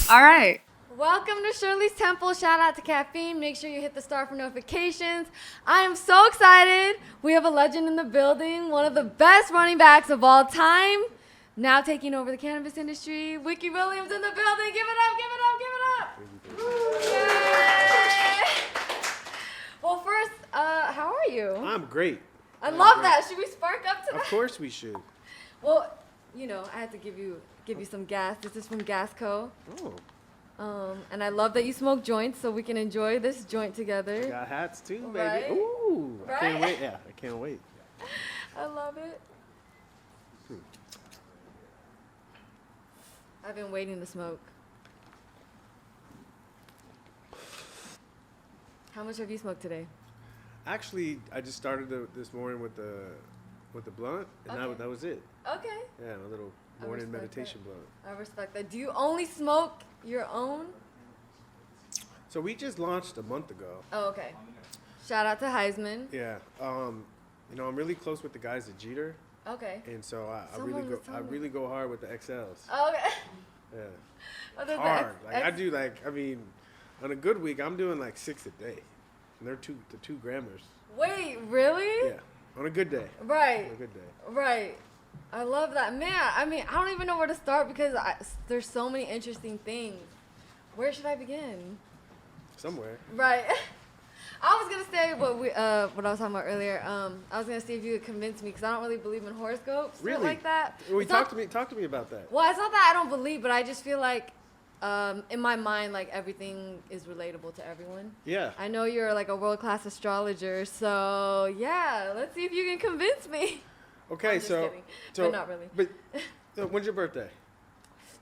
All right. Welcome to Shirley's Temple. Shout out to Caffeine. Make sure you hit the star for notifications. I am so excited. We have a legend in the building, one of the best running backs of all time, now taking over the cannabis industry. Wiki Williams in the building. Give it up, give it up, give it up. Yay! Well, first, how are you? I'm great. I love that. Should we spark up to that? Of course we should. Well, you know, I had to give you some gas. This is from Gasco. Oh. And I love that you smoke joints, so we can enjoy this joint together. Got hats too, baby. Right? Ooh. Right? I can't wait. Yeah, I can't wait. I love it. I've been waiting to smoke. How much have you smoked today? Actually, I just started this morning with the blunt, and Okay. that was it. Okay. Yeah, a little I morning respect meditation that. blunt. I respect that. Do you only smoke your own? So we just launched a month ago. Oh, okay. Shout out to Highsman. Yeah. You know, I'm really close with the guys at Jeter, Okay. and so I Someone was telling me. really go hard with the XLs. Okay. Yeah. Oh, there's the Hard. X- Like X- I do on a good week, I'm doing like 6 a day, and they're the 2 grammars. Wait, really? Yeah. On a good day. Right. On a good day. Right. I love that. Man, I mean, I don't even know where to start because there's so many interesting things. Where should I begin? Somewhere. Right. I was going to say what I was talking about earlier. I was going to see if you could convince me because I don't really believe in horoscopes. Really? Like that. Well, It's talk not- to me about that. Well, it's not that I don't believe, but I just feel like in my mind, like everything is relatable to everyone. Yeah. I know you're like a world-class astrologer, so yeah, let's see if you can convince me. Okay, I'm just kidding, but not really. But when's your birthday?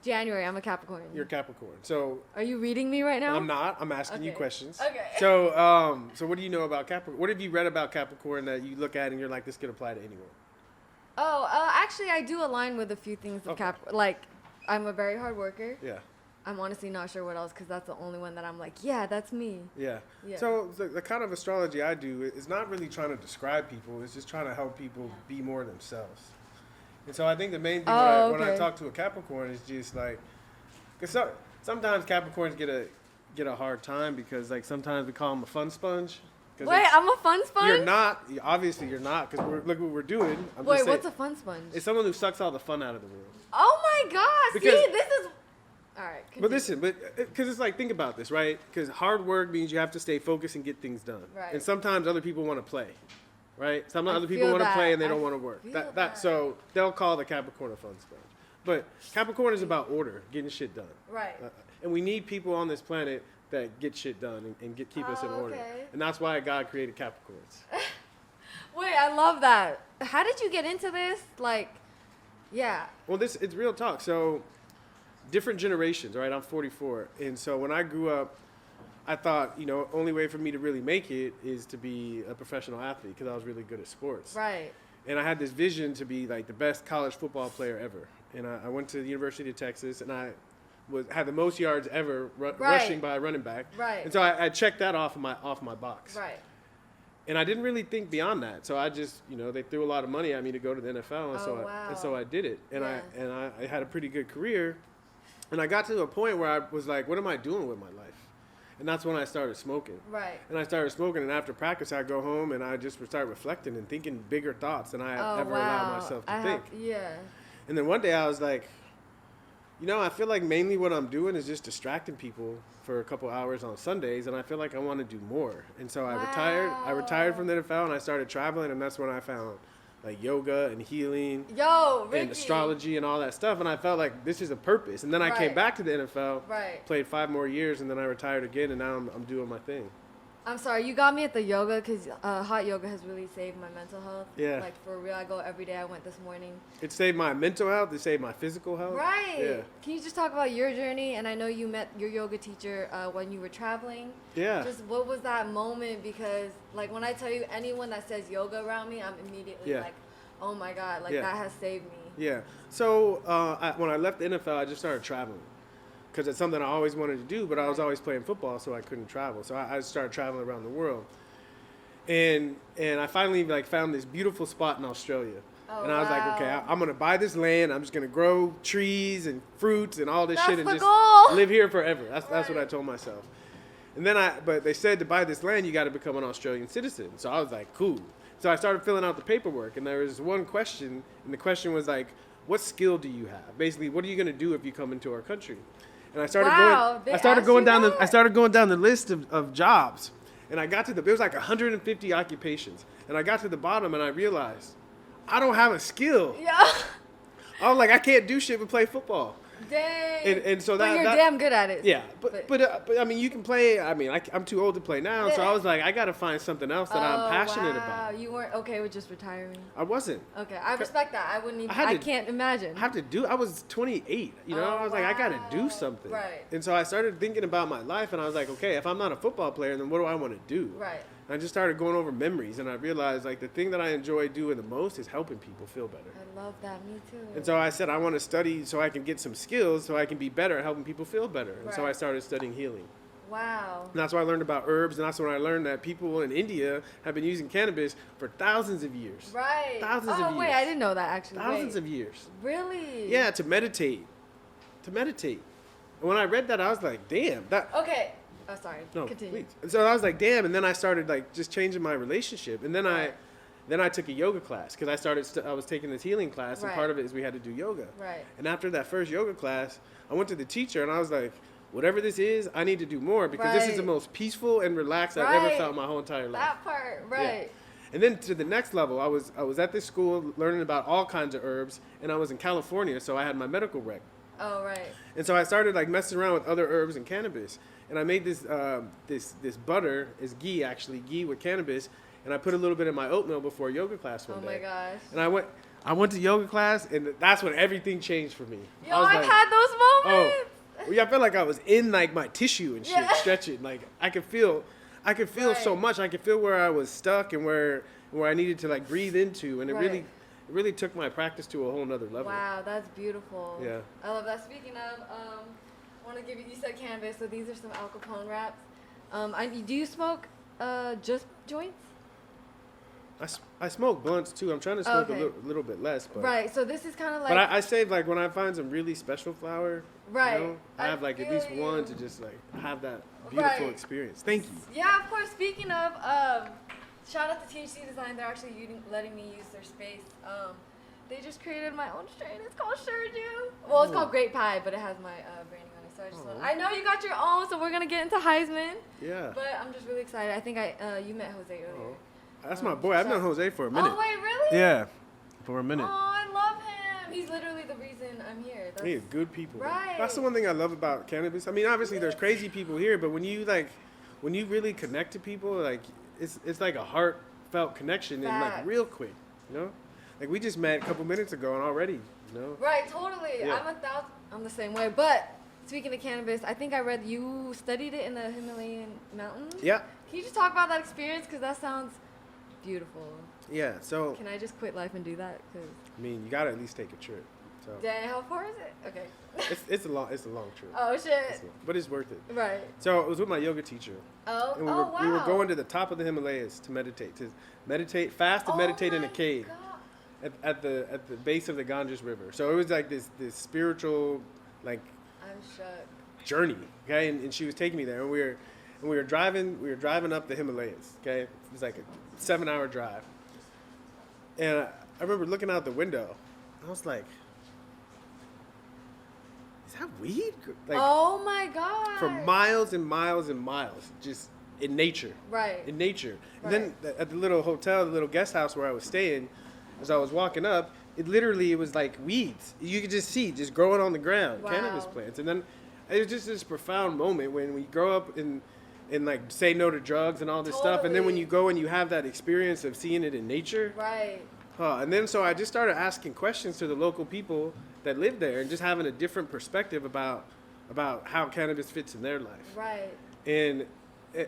January, I'm a Capricorn. You're Capricorn. So Are you reading me right now? I'm not. I'm asking you Okay. questions. Okay. So so what do you know about Capricorn? What have you read about Capricorn that you look at and you're like, this could apply to anyone? Oh, actually, I do align with a few things of Okay. Like, I'm a very hard worker. Yeah. I'm honestly not sure what else because that's the only one that I'm like, yeah, that's me. Yeah. Yeah. So the kind of astrology I do is not really trying to describe people. It's just trying to help people be more themselves. And so I think the main thing when I okay. talk to a Capricorn is just like, because sometimes Capricorns get a hard time because like sometimes we call them a fun sponge. Wait, I'm a fun sponge? You're not. Obviously, you're not because look what we're doing. I'm Wait, just saying, what's a fun sponge? It's someone who sucks all the fun out of the world. Oh my gosh! Because- See, this is. All right. But continue. listen, because it's like, think about this, right? Because hard work means you have to stay focused and get things done. Right. And sometimes other people want to play, right? Some I other people feel want to that. play and they I don't want to work. feel That that. so they'll call the Capricorn a fun sponge. But Capricorn is about order, getting shit done. Right. And we need people on this planet that get shit done and keep us in order. Okay. And that's why God created Capricorns. Wait, I love that. How did you get into this? Like, yeah. Well, it's real talk. So different generations, right? I'm 44. And so when I grew up, I thought, only way for me to really make it is to be a professional athlete because I was really good at sports. Right. And I had this vision to be like the best college football player ever. And I went to the University of Texas and I had the most yards ever rushing by a running back. Right. And so I checked that off my box. Right. And I didn't really think beyond that. So I just, they threw a lot of money at me to go to the NFL. And so I did it. And Yeah. I had a pretty good career. And I got to a point where I was like, what am I doing with my life? And that's when I started smoking. Right. And I started smoking, and after practice, I'd go home and I just would start reflecting and thinking bigger thoughts than I had ever allowed myself to think. Yeah. And then one day I was like, I feel like mainly what I'm doing is just distracting people for a couple hours on Sundays, and I feel like I want to do more. And so I retired. I retired from the NFL, and I started traveling, and that's when I found like yoga and healing. Yo, Ricky. And astrology and all that stuff, and I felt like this is a purpose. And then I came Right. back to the NFL, Right. played 5 more years, and then I retired again, and now I'm doing my thing. I'm sorry, you got me at the yoga because hot yoga has really saved my mental health. Yeah. Like, for real, I go every day. I went this morning. It saved my mental health. It saved my physical health. Right. Yeah. Can you just talk about your journey? And I know you met your yoga teacher when you were traveling. Yeah. Just what was that moment? Because, like, when I tell you anyone that says yoga around me, I'm immediately Yeah. like, oh my God, like, Yeah. that has saved me. Yeah. So when I left the NFL, I just started traveling because it's something I always wanted to do, but I was always playing football, so I couldn't travel. So I started traveling around the world. And I finally found this beautiful spot in Australia Oh, and I was like, okay, I'm going to buy this land. I'm just going to grow trees and fruits and all this shit and just goal. live here forever. That's what I told myself. And then but they said to buy this land, you got to become an Australian citizen. So I was like, cool. So I started filling out the paperwork, and there was one question, and the question was like, what skill do you have? Basically, what are you going to do if you come into our country? And I started going down the list of jobs, and I got to there was like 150 occupations, and I got to the bottom, and I realized I don't have a skill. Yeah. I was like, I can't do shit but play football. Dang. And so you're damn good at it. Yeah, but I mean, you can play. I mean, I'm too old to play now, so I was like, I got to find something else that I'm passionate about. You weren't okay with just retiring? I wasn't. Okay, I respect that. I wouldn't even. I can't imagine. I was 28. You know, I was like, I got to do something. Right. And so I started thinking about my life, and I was like, okay, if I'm not a football player, then what do I want to do? Right. And I just started going over memories, and I realized like the thing that I enjoy doing the most is helping people feel better. I love that. Me too. And so I said I want to study so I can get some skills so I can be better at helping people feel better. And so I started studying healing. Wow. And that's why I learned about herbs, and that's when I learned that people in India have been using cannabis for thousands of years. Right. Thousands of years. Oh, wait, I didn't know that actually. Thousands of years. Really? Yeah, to meditate. And when I read that, I was like, damn. Okay. Oh, sorry. No, continue. Please. So I was like, damn, and then I started like just changing my relationship, and then I took a yoga class because I was taking this healing class, and part of it is we had to do yoga. Right. And after that first yoga class, I went to the teacher, and I was like, whatever this is, I need to do more because this is the most peaceful and relaxed I've ever felt my whole entire life. That part, right. Yeah. And then to the next level, I was at this school learning about all kinds of herbs, and I was in California, so I had my medical rec. Oh, right. And so I started like messing around with other herbs and cannabis. And I made this butter, is ghee with cannabis, and I put a little bit in my oatmeal before yoga class one day. Oh my gosh. And I went to yoga class, and that's when everything changed for me. Yo, I've had those moments. Oh, yeah, I felt like I was in like my tissue and shit, stretching. Like I could feel so much. I could feel where I was stuck and where I needed to like breathe into, and it really took my practice to a whole nother level. Wow, that's beautiful. Yeah. I love that. Speaking of, I want to give you said cannabis, so these are some Al Capone wraps. Do you smoke just joints? I smoke blunts too. I'm trying to smoke a little bit less. But right, so this is kind of like... But I save like when I find some really special flower, right. You know, I have like at least one to just like have that beautiful experience. Thank you. Yeah, of course. Speaking of, shout out to THC Design. They're actually letting me use their space. They just created my own strain. It's called Shirley. Well, it's called Great Pie, but it has my branding on it. So I know you got your own, so we're gonna get into Highsman. Yeah. But I'm just really excited. I think you met Jose earlier. That's my boy. I've known Jose for a minute. Oh wait, really? Yeah, for a minute. Oh, I love him. He's literally the reason I'm here. He's good people. Right. That's the one thing I love about cannabis. I mean, obviously there's crazy people here, but when you really connect to people, like it's like a heartfelt connection and like real quick, you know. Like we just met a couple minutes ago and already, you know. Right, totally. Yeah. I'm the same way. But speaking of cannabis, I think I read you studied it in the Himalayan mountains. Yeah. Can you just talk about that experience? Because that sounds beautiful. Yeah. So. Can I just quit life and do that? Cause I mean, you gotta at least take a trip. So. Dang, how far is it? Okay. It's a long trip. Oh shit. But it's worth it. Right. So it was with my yoga teacher. Oh. And wow. We were going to the top of the Himalayas to meditate, fast and meditate in a cave. God. At the base of the Ganges River. So it was like this spiritual like I'm shook. journey, okay? And she was taking me there, and we were driving up the Himalayas, okay? It was like a 7-hour drive. And I remember looking out the window. I was like, is that weed? Like, oh my God. For miles and miles and miles, just in nature. Right. In nature. Right. And then at the little hotel, the little guest house where I was staying, as I was walking up, it was like weeds. You could just see, just growing on the ground, cannabis plants. And then it was just this profound moment when we grow up and like say no to drugs and all this stuff. And then when you go and you have that experience of seeing it in nature. Right. And then so I just started asking questions to the local people that live there and just having a different perspective about how cannabis fits in their life. Right. And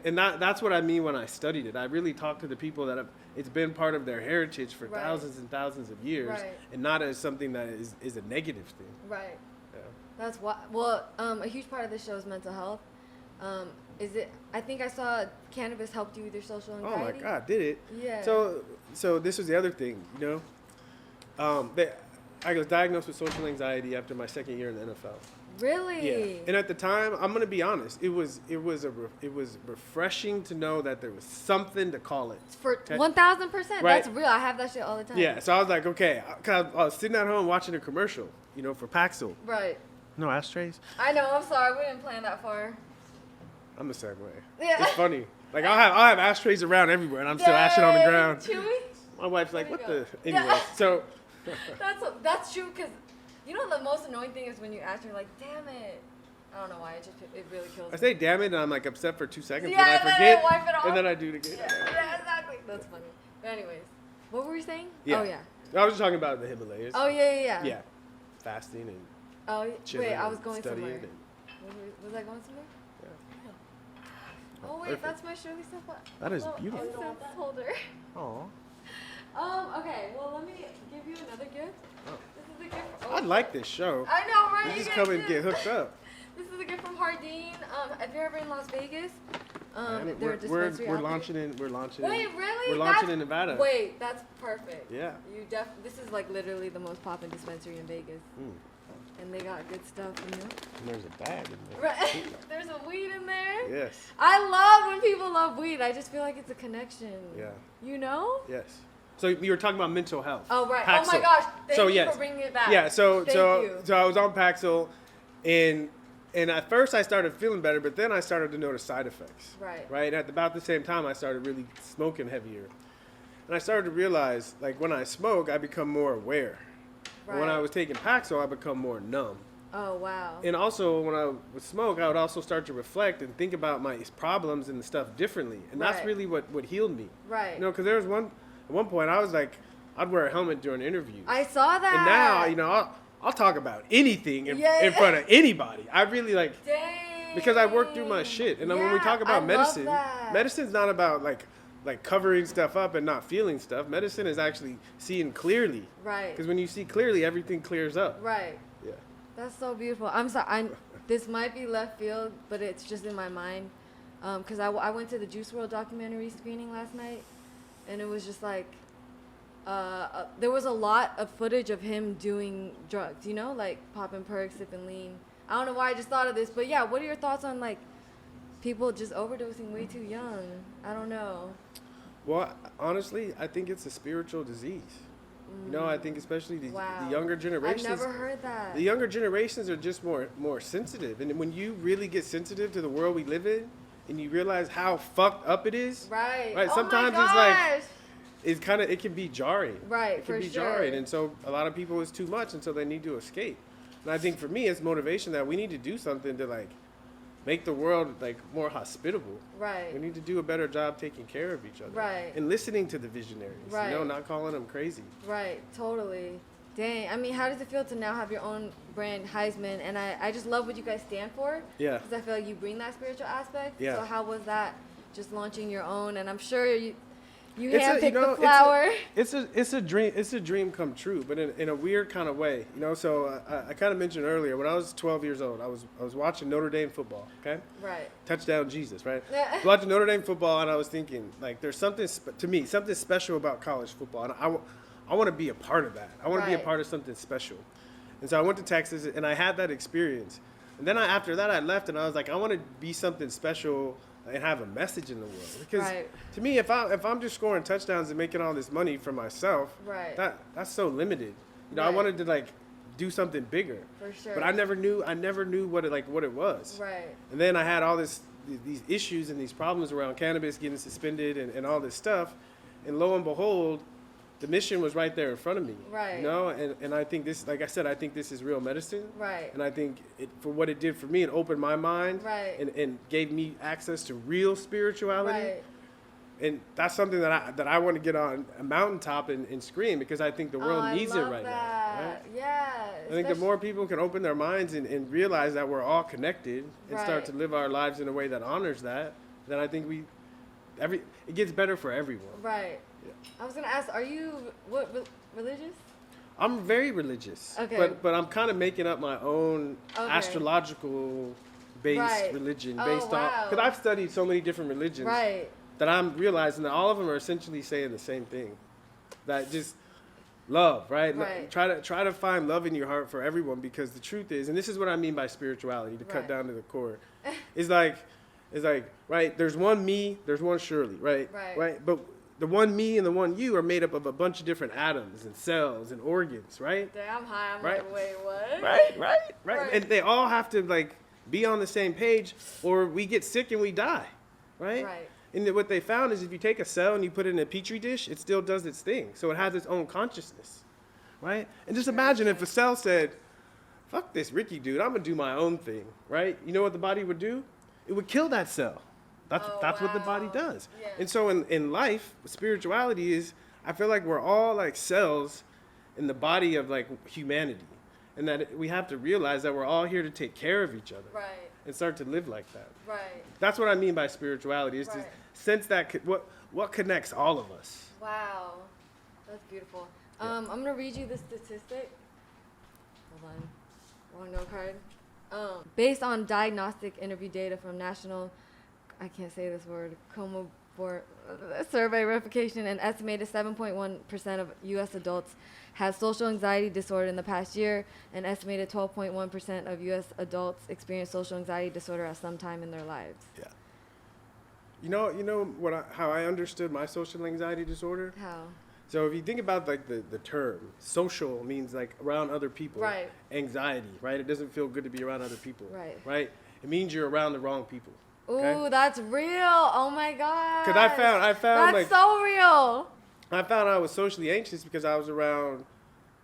that's what I mean when I studied it. I really talked to the people that it's been part of their heritage for thousands and thousands of years, and not as something that is a negative thing. Right. Yeah. That's why. Well, a huge part of this show is mental health. Is it? I think I saw cannabis helped you with your social anxiety. Oh my God, did it? Yeah. So this was the other thing, you know. I was diagnosed with social anxiety after my second year in the NFL. Really? Yeah. And at the time, I'm gonna be honest, it was refreshing to know that there was something to call it. For okay? 1000%. Right. That's real. I have that shit all the time. Yeah. So I was like, okay, 'cause I was sitting at home watching a commercial, for Paxil. Right. No ashtrays. I know. I'm sorry. We didn't plan that far. I'm the same way. Yeah. It's funny. Like I'll have ashtrays around everywhere, and I'm still ashing on the ground. Chewy? My wife's like, what the? Yeah. Anyway, so. That's true, because the most annoying thing is when you ask, you're like, damn it. I don't know why, it really kills me. I say damn it, and I'm like upset for 2 seconds, yeah, and I forget, wipe it off. and then I do it again. Yeah, exactly. That's funny. But anyways, what were you saying? Yeah. Oh, yeah. I was just talking about the Himalayas. Oh, yeah. Yeah. Fasting and Oh, chilling. wait, I was and going studying somewhere. and- Was I going somewhere? Yeah. Oh, wait, Perfect. that's my Shirley stuff. That is beautiful. Incense holder. Aw. Okay, well, let me give you another gift. Oh. This is a gift. I like this show. I know, right? You just get come and gifts. get hooked up. This is a gift from Hardin. If you're ever in Las Vegas, And they're a dispensary we're out there. launching in. We're launching. Wait, in, really? We're launching in Nevada. Wait, that's perfect. Yeah. This is like literally the most poppin' dispensary in Vegas, and they got good stuff. And there's a bag in there. Right. There's a weed in there. Yes. I love when people love weed. I just feel like it's a connection. Yeah. Yes. So you were talking about mental health. Oh right. Paxil. Oh my gosh. Thank you yes. for bringing it back. Yeah. So Thank you. I was on Paxil, and at first I started feeling better, but then I started to notice side effects. Right. Right. At about the same time, I started really smoking heavier, and I started to realize, like, when I smoke, I become more aware. Right. And when I was taking Paxil, I become more numb. Oh wow. And also, when I would smoke, I would also start to reflect and think about my problems and the stuff differently, and that's Right. really what healed me. Right. Because there was at one point I was like, I'd wear a helmet during interviews. I saw that. And now, I'll talk about anything in Yeah. front of anybody. I really like, Dang. because I work through my shit. And then when we talk about I medicine, love that. medicine's not about like covering stuff up and not feeling stuff. Medicine is actually seeing clearly. Right. Because when you see clearly, everything clears up. Right. Yeah. That's so beautiful. I'm sorry. This might be left field, but it's just in my mind. Because I went to the Juice WRLD documentary screening last night, and it was just like, there was a lot of footage of him doing drugs, like popping perks, sipping lean. I don't know why I just thought of this, but yeah, what are your thoughts on like people just overdosing way too young? I don't know. Well, honestly, I think it's a spiritual disease. I think especially the younger generations. I've never heard that. The younger generations are just more sensitive. And when you really get sensitive to the world we live in and you realize how fucked up it is. Right. Sometimes oh my gosh. it's it can be jarring. Right, It can for be sure. jarring. And so a lot of people, it's too much, and so they need to escape. And I think for me, it's motivation that we need to do something to like make the world like more hospitable. Right. We need to do a better job taking care of each other. Right. And listening to the visionaries. Right. Not calling them crazy. Right, totally. Dang. I mean, how does it feel to now have your own brand, Highsman? And I just love what you guys stand for. Yeah. Because I feel like you bring that spiritual aspect. Yeah. So how was that, just launching your own? And I'm sure you It's handpicked the flower. It's a dream. It's a dream come true, but in a weird kind of way. So I kind of mentioned earlier, when I was 12 years old, I was watching Notre Dame football. Okay. Right. Touchdown Jesus, right? Yeah. I was watching Notre Dame football, and I was thinking, like, there's something something special about college football, and I want to be a part of that. I want to be a Right. part of something special. And so I went to Texas, and I had that experience. And then after that, I left, and I was like, I want to be something special and have a message in the world. Because Right. to me, if I'm just scoring touchdowns and making all this money for myself, Right. that's so limited. I Right. wanted to like do something bigger. For sure. But I never knew what it was. Right. And then I had all these issues and these problems around cannabis getting suspended and all this stuff. And lo and behold, the mission was right there in front of me. Right. And I think this, like I said, I think this is real medicine. Right. And I think for what it did for me, it opened my mind. Right. And gave me access to real spirituality. Right. And that's something that I want to get on a mountaintop and scream, because I think the world needs it right now. Right? Yeah. I think the more people can open their minds and realize that we're all connected and start to live our lives in a way that honors that, then I think it gets better for everyone. Right. Yeah. I was gonna ask, are you religious? I'm very religious. Okay. But I'm kind of making up my own astrological based religion based on, because I've studied so many different religions. Right. That I'm realizing that all of them are essentially saying the same thing. That just love, right? Right. Try to find love in your heart for everyone, because the truth is, and this is what I mean by spirituality, to cut down to the core, is like, right, there's one me, there's one Shirley, right? Right. But the one me and the one you are made up of a bunch of different atoms and cells and organs, right? Damn high. I'm right? like, wait, what? Right. And they all have to like be on the same page, or we get sick and we die, right? And what they found is if you take a cell and you put it in a petri dish, it still does its thing. So it has its own consciousness, right? And just imagine if a cell said, fuck this Ricky dude, I'm going to do my own thing, right? You know what the body would do? It would kill that cell. That's what the body does. Yeah. And so in life, spirituality is, I feel like we're all like cells in the body of like humanity. And that we have to realize that we're all here to take care of each other. Right. And start to live like that. Right. That's what I mean by spirituality, is to sense that what connects all of us. Wow. That's beautiful. Yeah. I'm going to read you the statistic. Hold on. Wrong note card. Based on diagnostic interview data from National, I can't say this word, survey verification, an estimated 7.1% of U.S. adults have social anxiety disorder in the past year. An estimated 12.1% of U.S. adults experience social anxiety disorder at some time in their lives. Yeah. You know how I understood my social anxiety disorder? How? So if you think about like the term, social means like around other people. Right. Anxiety, right? It doesn't feel good to be around other people. Right. Right? It means you're around the wrong people. Okay? Ooh, that's real. Oh my God. Because I found that's so real. I found I was socially anxious because I was around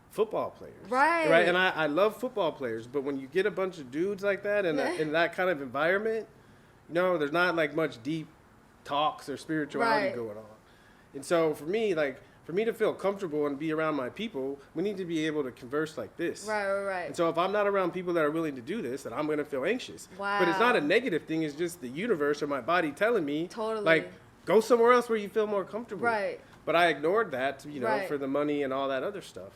football players. Right. Right. And I love football players, but when you get a bunch of dudes like that and in that kind of environment, there's not like much deep talks or spirituality going on. And so for me to feel comfortable and be around my people, we need to be able to converse like this. Right. And so if I'm not around people that are willing to do this, then I'm going to feel anxious. Wow. But it's not a negative thing. It's just the universe or my body telling me, like, go somewhere else where you feel more comfortable. Right. But I ignored that, for the money and all that other stuff.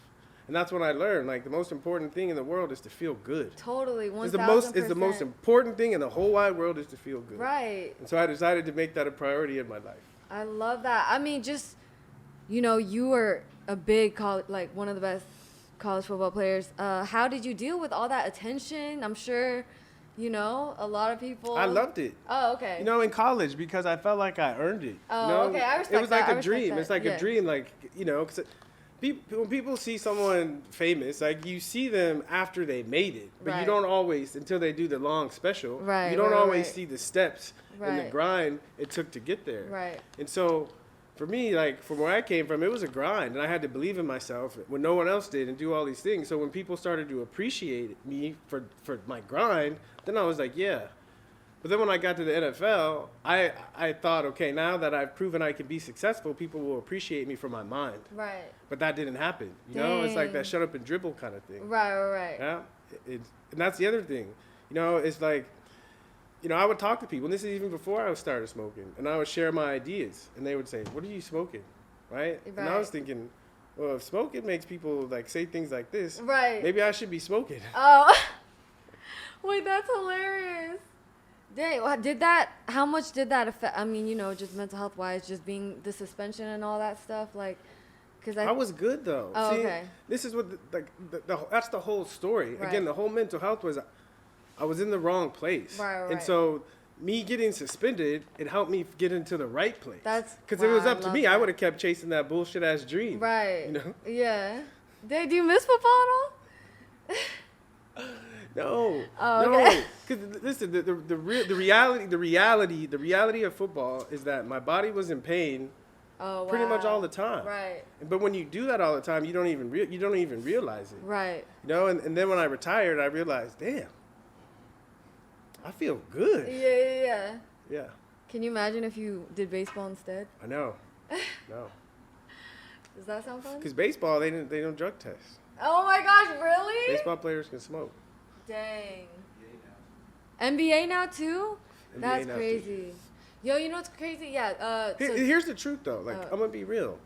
And that's when I learned, like, the most important thing in the world is to feel good. Totally, 1,000%. It's the most important thing in the whole wide world is to feel good. Right. And so I decided to make that a priority in my life. I love that. I mean, just... you were a big one of the best college football players. How did you deal with all that attention? I'm sure, a lot of people. I loved it. Oh, okay. In college, because I felt like I earned it. Oh, okay. I respect that. It was like a dream. It's like a dream, because when people see someone famous, like you see them after they made it, but you don't always, until they do the long special, you don't always see the steps and the grind it took to get there. Right. And so, for me, like, from where I came from, it was a grind, and I had to believe in myself when no one else did and do all these things. So when people started to appreciate me for my grind, then I was like, yeah. But then when I got to the NFL, I thought, okay, now that I've proven I can be successful, people will appreciate me for my mind. Right. But that didn't happen. It's like that shut up and dribble kind of thing. Right. Yeah. And that's the other thing. It's like, I would talk to people, and this is even before I started smoking, and I would share my ideas, and they would say, what are you smoking, right? And I was thinking, well, if smoking makes people, like, say things like this, maybe I should be smoking. Oh, wait, that's hilarious. Dang, how much did that affect, just mental health-wise, just being the suspension and all that stuff, like, because I was good, though. Oh, See, okay. This is what, that's the whole story. Right. Again, the whole mental health was... I was in the wrong place. Right. And so me getting suspended, it helped me get into the right place. Because it was up to me. I would have kept chasing that bullshit ass dream. Right. Yeah. Do you miss football at all? No. Oh, okay. No. Because listen, the reality of football is that my body was in pain. Oh, wow. Pretty much all the time. Right. But when you do that all the time, you don't even realize it. Right. And then when I retired, I realized, damn. I feel good. Yeah. Can you imagine if you did baseball instead? I know. No. Does that sound fun? Because baseball, they don't drug test. Oh my gosh, really? Baseball players can smoke. Dang. NBA now too? NBA That's now crazy. Too. Yo, what's crazy? Yeah. Here's the truth though. Like, I'm gonna be real.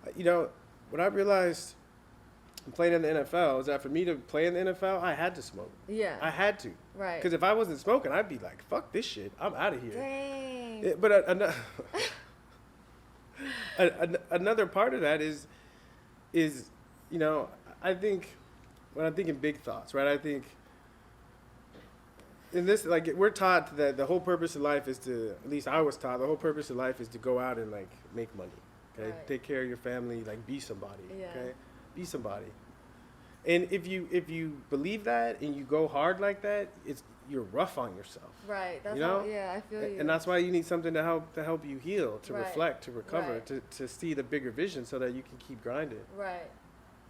What I realized playing in the NFL is that for me to play in the NFL, I had to smoke. Yeah. I had to. Right. Because if I wasn't smoking, I'd be like, fuck this shit. I'm out of here. Dang. But another part of that is you know, I think when I think in big thoughts, right? I think in this, like, we're taught that the whole purpose of life is to, at least I was taught, the whole purpose of life is to go out and, like, make money, okay? Right. Take care of your family, like, be somebody, Yeah. okay? Be somebody. And if you believe that and you go hard like that, you're rough on yourself. Right. That's you know? I feel you. And that's why you need something to help you heal, to Right. reflect, to recover, Right. to see the bigger vision so that you can keep grinding. Right.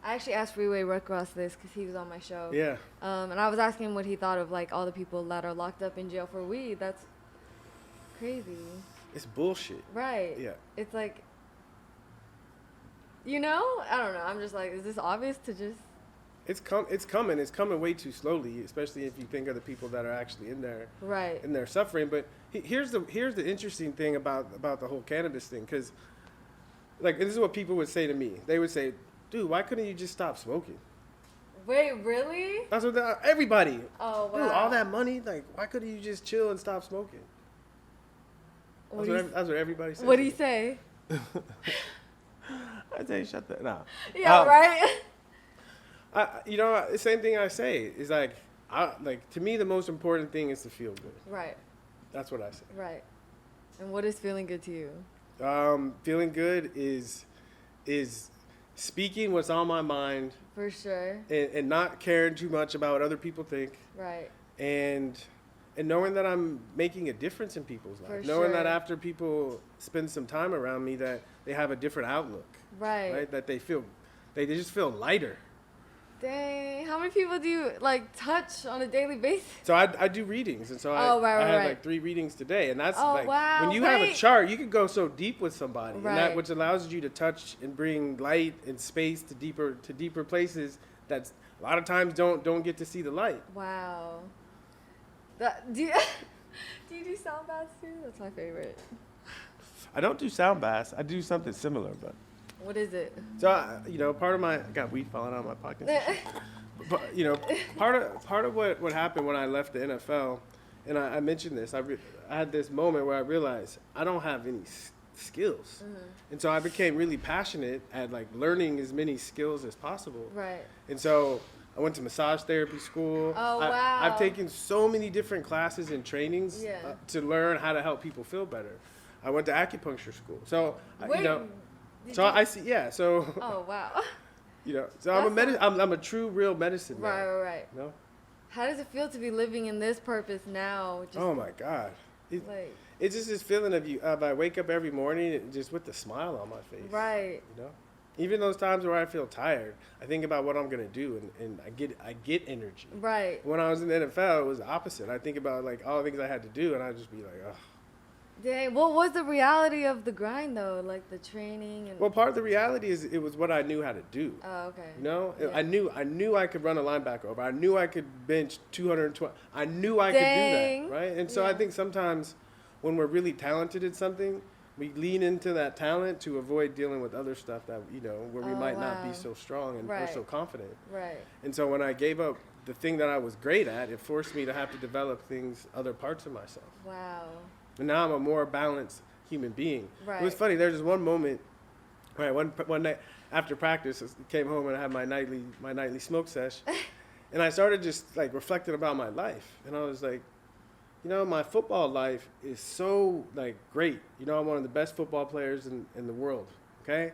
I actually asked Freeway Rick Ross this because he was on my show. Yeah. And I was asking him what he thought of like all the people that are locked up in jail for weed. That's crazy. It's bullshit. Right. Yeah. It's like, you know, I don't know. I'm just like, is this obvious to just? It's coming. It's coming way too slowly, especially if you think of the people that are actually in there. Right. And they're suffering. But here's the interesting thing about the whole cannabis thing, because, like, this is what people would say to me. They would say, "Dude, why couldn't you just stop smoking?" Wait, really? That's what everybody. Oh, wow. Dude, all that money, like, why couldn't you just chill and stop smoking? That's what everybody says. What do you say? I say, shut that. Nah. Yeah, right. You know, the same thing I say is like, to me, the most important thing is to feel good. Right. That's what I say. Right. And what is feeling good to you? Feeling good is speaking what's on my mind. For sure. And not caring too much about what other people think. Right. And knowing that I'm making a difference in people's lives. For Knowing sure. that after people spend some time around me, that they have a different outlook. Right. That they just feel lighter. Dang. How many people do you like touch on a daily basis? So I do readings, and so I had like 3 readings today, and that's like when you have a chart, you can go so deep with somebody, and that which allows you to touch and bring light and space to deeper places that a lot of times don't get to see the light. Wow. Do you do sound baths too? That's my favorite. I don't do sound baths. I do something similar, but. What is it? So you know, part of I got weed falling out of my pocket. But you know, part of what happened when I left the NFL, and I mentioned this, I had this moment where I realized I don't have any skills, and so I became really passionate at like learning as many skills as possible. Right. And so I went to massage therapy school. Oh, wow. I've taken so many different classes and trainings to learn how to help people feel better. I went to acupuncture school, so you know. So I see, yeah. So. Oh wow. You know, so I'm a true, real medicine man. Right. You know? How does it feel to be living in this purpose now? Oh my God, it's just this feeling of I wake up every morning just with the smile on my face. Right. You know, even those times where I feel tired, I think about what I'm gonna do, and I get energy. Right. When I was in the NFL, it was the opposite. I think about like all the things I had to do, and I'd just be like, ugh. Dang, what was the reality of the grind though? Like the training and. Well, part of the reality is it was what I knew how to do. Oh, okay. You know, Yeah. I knew I could run a linebacker over. I knew I could bench 220. I knew I could do that, right? And so I think sometimes when we're really talented at something, we lean into that talent to avoid dealing with other stuff that where we might not be so strong and or so confident. Right. And so when I gave up the thing that I was great at, it forced me to have to develop other parts of myself. Wow. And now I'm a more balanced human being. Right. It was funny. There's this one moment, right? One night after practice, I came home and I had my nightly smoke sesh, and I started just like reflecting about my life, and I was like, you know, my football life is so like great. You know, I'm one of the best football players in the world. Okay,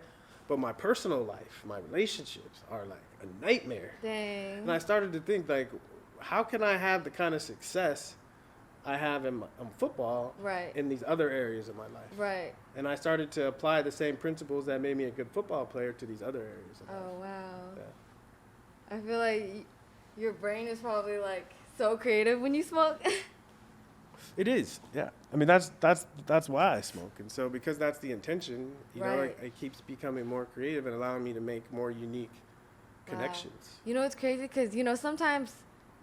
but my personal life, my relationships are like a nightmare. Dang. And I started to think like, how can I have the kind of success I have in football in these other areas of my life. Right. And I started to apply the same principles that made me a good football player to these other areas of my life. Oh, wow. Yeah. I feel like your brain is probably like so creative when you smoke. It is, yeah. I mean, that's why I smoke. And so because that's the intention, you know, it keeps becoming more creative and allowing me to make more unique connections. You know, it's crazy because, you know, sometimes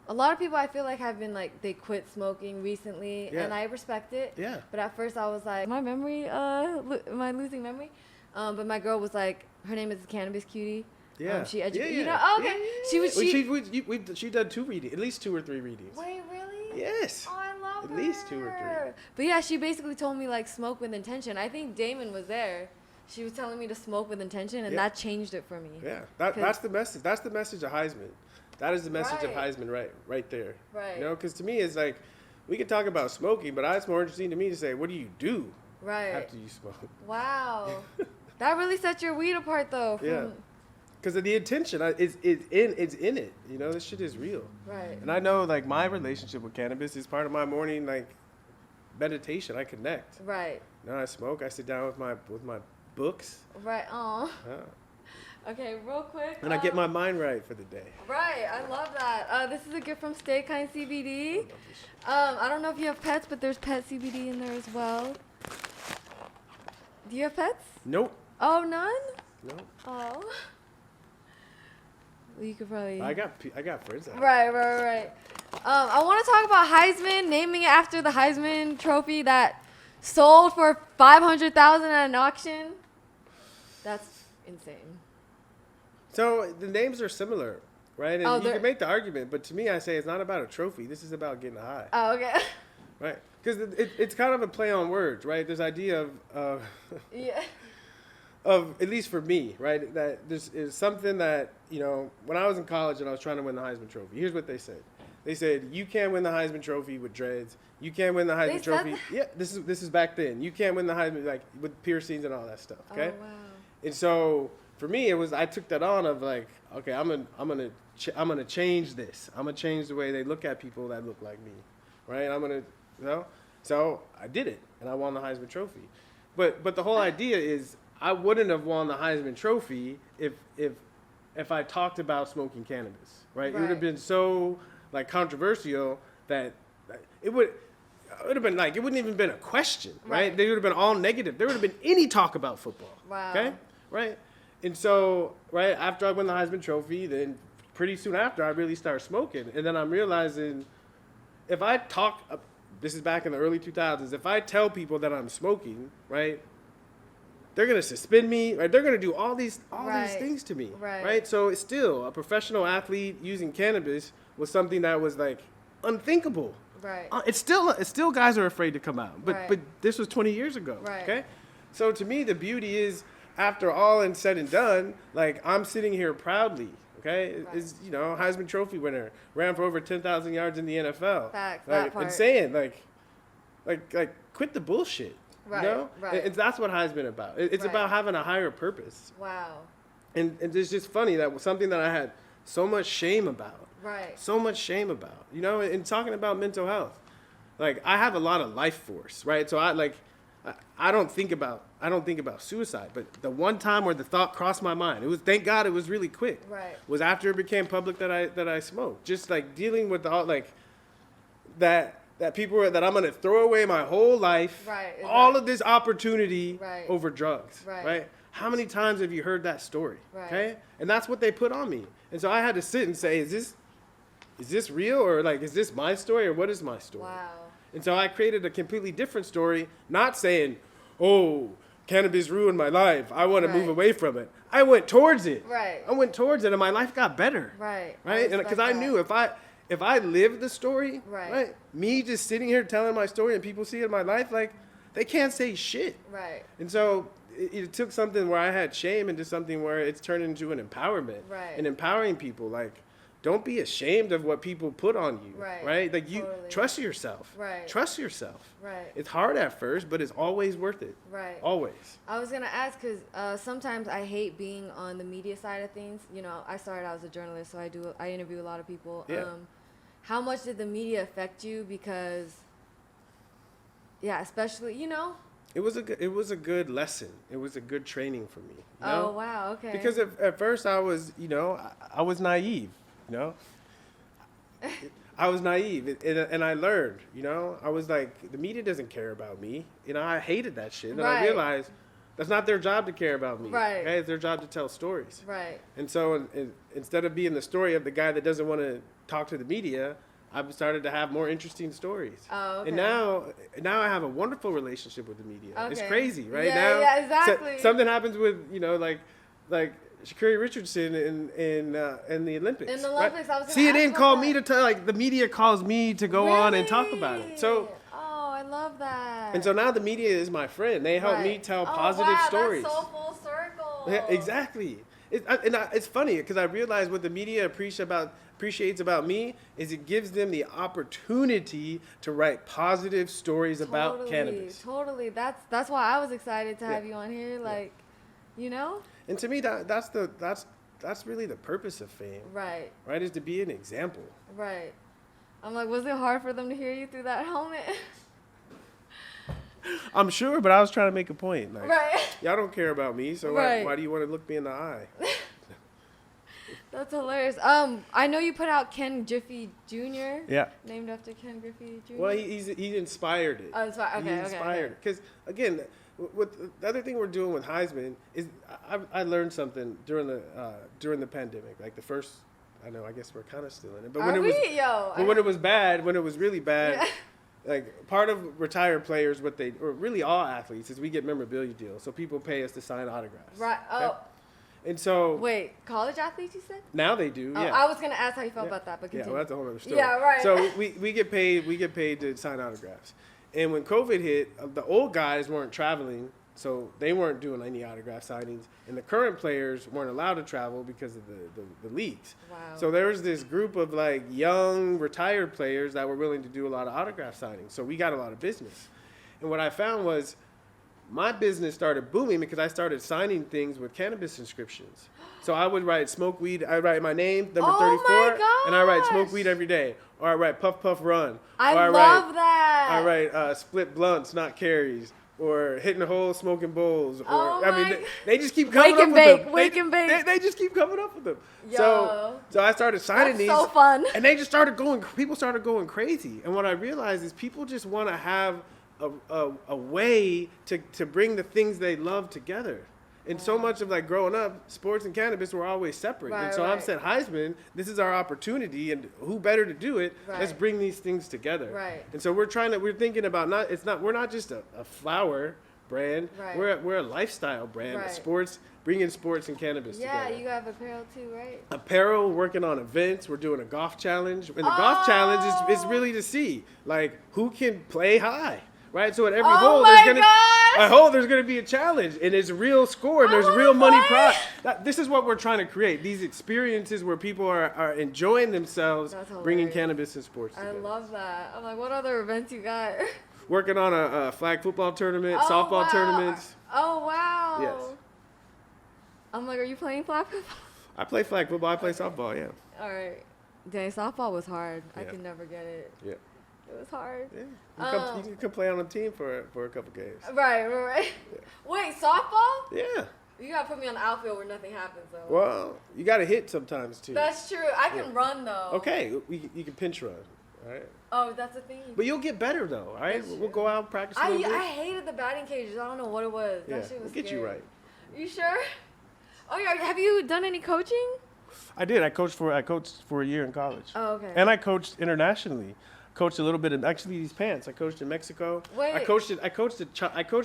a lot of people I feel like have been like, they quit smoking recently and I respect it. Yeah. But at first I was like, my memory, am I losing memory? But my girl was like, her name is Cannabis Cutie. Yeah. She educated, you know, okay. Yeah. She done 2 readings, at least 2 or 3 readings. Wait, really? Yes. Oh, I love her. At least 2 or 3. But yeah, she basically told me like smoke with intention. I think Damon was there. she was telling me to smoke with intention, and that changed it for me. Yeah, that's the message. That's the message of Highsman. That is the message of Highsman right there. Right. You know, because to me, it's like, we can talk about smoking, but it's more interesting to me to say, what do you do after you smoke? Wow. That really sets your weed apart, though. Yeah. Because of the intention, it's in it. You know, this shit is real. Right. And I know, like, my relationship with cannabis is part of my morning, like, meditation. I connect. Right. You know, I smoke. I sit down with my books. Right. Oh. Yeah. Okay, real quick. And I get my mind right for the day. Right. I love that. This is a gift from Stay Kind CBD. I don't know if you have pets, but there's pet CBD in there as well. Do you have pets? Nope. Oh, none? No. Oh. Well, you could probably. I got friends. Right. I want to talk about Highsman, naming it after the Highsman trophy that sold for $500,000 at an auction. That's insane. So the names are similar, right? And you can make the argument, but to me, I say it's not about a trophy. This is about getting high. Oh, okay. Right? Because it's kind of a play on words, right? There's idea of of, at least for me, right, that this is something that, you know, when I was in college and I was trying to win the Heisman Trophy, here's what they said. They said, you can't win the Heisman Trophy with dreads. You can't win the Heisman Trophy. Yeah, this is back then. You can't win the Heisman, like, with piercings and all that stuff, okay? Oh, wow. And so for me, I took that on of like, okay, I'm gonna change this. I'm gonna change the way they look at people that look like me, right? So I did it, and I won the Heisman Trophy. But the whole idea is, I wouldn't have won the Heisman Trophy if I talked about smoking cannabis, right? It would have been so like controversial that it would have been like, it wouldn't even been a question, right? They would have been all negative. There would have been any talk about football. Wow. Okay, right? And so, right after I won the Heisman Trophy, then pretty soon after I really started smoking, and then I'm realizing if I talk, this is back in the early 2000s, if I tell people that I'm smoking, right? They're going to suspend me, right? They're going to do all these things to me, right? So it's still, a professional athlete using cannabis was something that was like unthinkable. Right. It's still guys are afraid to come out, but this was 20 years ago, okay? So to me, the beauty is, after all is said and done, like, I'm sitting here proudly, okay? Is, you know, Heisman Trophy winner, ran for over 10,000 yards in the NFL. Facts, like, that part. And saying like quit the bullshit. Right, you know? right. And that's what Heisman about. It's about having a higher purpose. Wow. And it's just funny that was something that I had so much shame about. Right. So much shame about. You know, and talking about mental health. Like, I have a lot of life force, right? So I don't think about suicide, but the one time where the thought crossed my mind, it was, thank God it was really quick. Right. Was after it became public that I smoked. Just like dealing with all like that people that I'm gonna throw away my whole life, all of this opportunity over drugs, right? How many times have you heard that story? Okay, and that's what they put on me, and so I had to sit and say, is this real, or like, is this my story, or what is my story? Wow. And so I created a completely different story, not saying, oh, cannabis ruined my life, I want to move away from it. I went towards it. Right. I went towards it, and my life got better. Right. Right? And because I knew if I lived the story, right, me just sitting here telling my story and people see it in my life, like, they can't say shit. Right. And so it took something where I had shame into something where it's turned into an empowerment. Right. And empowering people, like, don't be ashamed of what people put on you. Right? Like, you trust yourself. Right. Trust yourself. Right. It's hard at first, but it's always worth it. Right. Always. I was gonna ask, because sometimes I hate being on the media side of things. You know, I started out as a journalist, so I interview a lot of people. Yeah. How much did the media affect you? Because, yeah, especially, you know. It was a good lesson. It was a good training for me. You know? Oh, wow. Okay. Because at first I was, you know, I was naive. You know, I was naive, and I learned. You know, I was like, the media doesn't care about me. You know, I hated that shit, and I realized that's not their job to care about me. Right. Okay, it's their job to tell stories. Right. And so instead of being the story of the guy that doesn't want to talk to the media, I've started to have more interesting stories. Oh, okay. And now I have a wonderful relationship with the media. Okay. It's crazy, right? Yeah, exactly. Something happens with, you know, like Sha'Carri Robinson in the Olympics. In the Olympics, right? I was CNN called me to tell, like, the media calls me to go on and talk about it. So, I love that. And so now the media is my friend. They help me tell positive stories. That's so full circle. Yeah, exactly. It's funny because I realize what the media appreciates about me is it gives them the opportunity to write positive stories about cannabis. Totally. That's why I was excited to have you on here. Like, you know? And to me, that's really the purpose of fame. Right. Right, is to be an example. Right. I'm like, was it hard for them to hear you through that helmet? I'm sure, but I was trying to make a point. Like, right. Y'all don't care about me, so why do you want to look me in the eye? That's hilarious. I know you put out Ken Griffey Jr. Yeah. Named after Ken Griffey Jr. Well, he inspired it. Oh, inspired. Okay, he inspired it. Because, again, the other thing we're doing with Highsman is I learned something during the pandemic. Like the first, I guess we're kind of still in it. But when it was bad, when it was really bad, yeah. Like part of retired players, or really all athletes, is we get memorabilia deals. So people pay us to sign autographs. Right. Oh. Okay? And so. Wait, college athletes, you said? Now they do. Oh, Yeah. I was gonna ask how you felt about that, but continue. Yeah, well, that's a whole other story. Yeah, right. So we get paid to sign autographs. And when COVID hit, the old guys weren't traveling, so they weren't doing any autograph signings. And the current players weren't allowed to travel because of the leagues. Wow. So there was this group of like young retired players that were willing to do a lot of autograph signings. So we got a lot of business. And what I found was my business started booming because I started signing things with cannabis inscriptions. So I would write smoke weed. I write my name, number 34, and I write smoke weed every day. Or I write puff puff run. I love that. I write split blunts, not carries. Or hitting the hole, smoking bowls. Or they just keep coming up with them. Wake and bake. They just keep coming up with them. Yo. So I started signing these. That's so fun. And they just started going. People started going crazy. And what I realized is people just want to have a way to bring the things they love together. And so much of like growing up, sports and cannabis were always separate. Right, and so I've said, Highsman, this is our opportunity, and who better to do it? Right. Let's bring these things together. Right. And so we're thinking about we're not just a flower brand. Right. We're a lifestyle brand. Right. Bringing sports and cannabis yeah, together. you have apparel too, right? Apparel, working on events. We're doing a golf challenge. And the golf challenge is really to see like who can play high. Right, so at every hole there's gonna be a challenge, and it's a real score, and there's real money prize. This is what we're trying to create: these experiences where people are enjoying themselves, bringing cannabis and sports together. I love that. I'm like, what other events you got? Working on a flag football tournament, softball tournaments. Oh wow! Yes. I'm like, are you playing flag football? I play flag football. I play softball. Yeah. All right. Dang, softball was hard. Yeah. I could never get it. Yeah. It was hard. Yeah. You can come play on a team for a couple games. Right. Yeah. Wait, softball? Yeah. You gotta put me on the outfield where nothing happens, though. Well, you gotta hit sometimes too. That's true. I can run though. Okay, you can pinch run, all right? Oh, that's the thing. But you'll get better though, all right? We'll go out and practice. I hated the batting cages. I don't know what it was. Yeah, That shit was we'll get scary. you right. You sure? Oh yeah. Have you done any coaching? I did. I coached for a year in college. Oh, okay. And I coached internationally. Coached a little bit in actually these pants. I coached in Mexico. Wait. I coached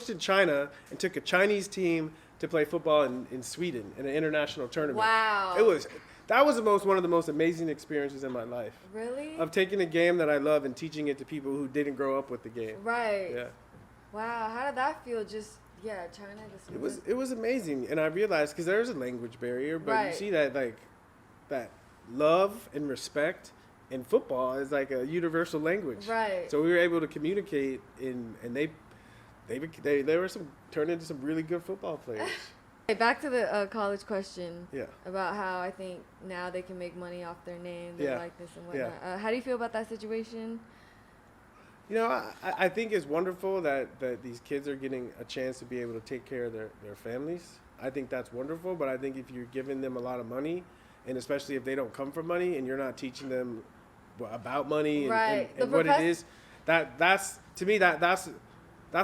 in China and took a Chinese team to play football in Sweden in an international tournament. Wow. That was one of the most amazing experiences in my life. Really? Of taking a game that I love and teaching it to people who didn't grow up with the game. Right. Yeah. Wow. How did that feel? China just. It was amazing, and I realized because there's a language barrier, but you see that that love and respect in football is like a universal language. Right. So we were able to communicate, and they turned into some really good football players. Back to the college question. Yeah. About how I think now they can make money off their name, their likeness, and whatnot. Yeah. How do you feel about that situation? You know, I think it's wonderful that these kids are getting a chance to be able to take care of their families. I think that's wonderful, but I think if you're giving them a lot of money, and especially if they don't come from money, and you're not teaching them about money and what it is, that's to me that's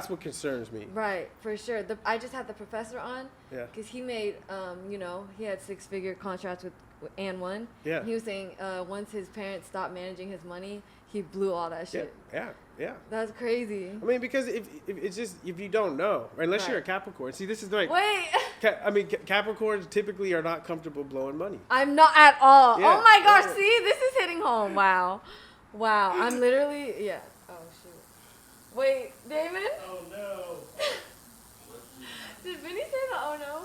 what concerns me. Right, for sure. I just had the professor on because he made he had 6-figure contracts with and one. Yeah. He was saying once his parents stopped managing his money, he blew all that shit. Yeah. That's crazy. I mean, because if you don't know, unless you're a Capricorn. See, this is like. Wait. Capricorns typically are not comfortable blowing money. I'm not at all. Yeah. Oh my gosh, see, this is hitting home. Wow. I'm literally, Oh shoot. Wait, Damon? Oh no. Did Vinny say the oh no?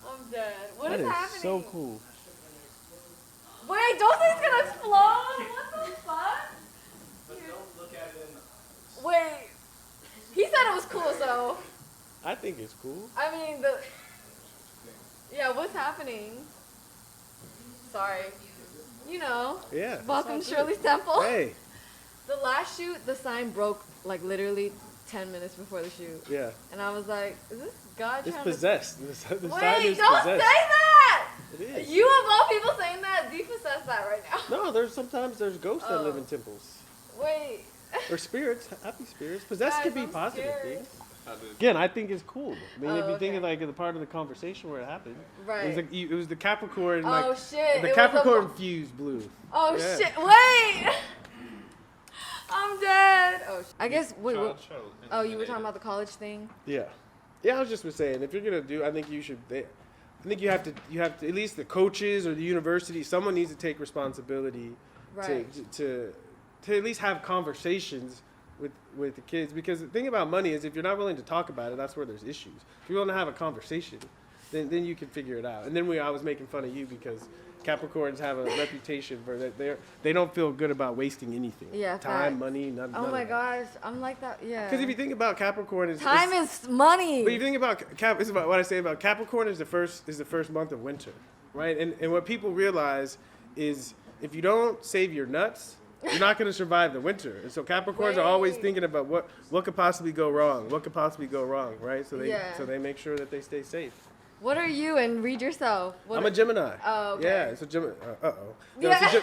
I'm dead. What That is is happening? so cool. Wait, don't think it's gonna explode? What the fuck? But don't look at it in the eyes. Wait. He said it was cool, so. I think it's cool. I mean, yeah, what's happening? Sorry. You know. Yeah. Welcome to that's all Shirley's Temple. good. Hey. The last shoot, the sign broke like literally 10 minutes before the shoot. Yeah. And I was like, is this God It's trying possessed. The sign to... is Wait, don't possessed. say that! It is. You of all people saying that, depossess that right now. No, sometimes there's ghosts that live in temples. Wait. Or spirits, happy spirits. Possessed Guys, could be I'm positive scared. things. Again, I think it's cool. I mean, if you think okay. of like the part of the conversation where it happened, Right. it was the Capricorn. Oh, Like, shit. the It was Capricorn fuse blue. Oh, Yeah. shit. Wait. I'm dead. Oh, I guess, wait, what? Oh, you were talking about the college thing? Yeah, yeah. I was just saying, if you're gonna do, I think you should. I think you have to at least the coaches or the university. Someone needs to take responsibility Right. to at least have conversations with the kids, because the thing about money is if you're not willing to talk about it, that's where there's issues. If you're willing to have a conversation, then you can figure it out. And then I was making fun of you because Capricorns have a reputation for that they don't feel good about wasting anything. Yeah, time, facts. money, none. Oh my gosh, I'm like that. Yeah. Because if you think about Capricorn, Time is money. But if you think about this is about what I say about Capricorn is the first month of winter, right? And what people realize is if you don't save your nuts, you're not going to survive the winter. And so Capricorns are always thinking about what could possibly go wrong, what could possibly go wrong, right? So they make sure that they stay safe. What are you? And read yourself. I'm a Gemini. Oh, okay. Yeah, so Gemini. Yeah. So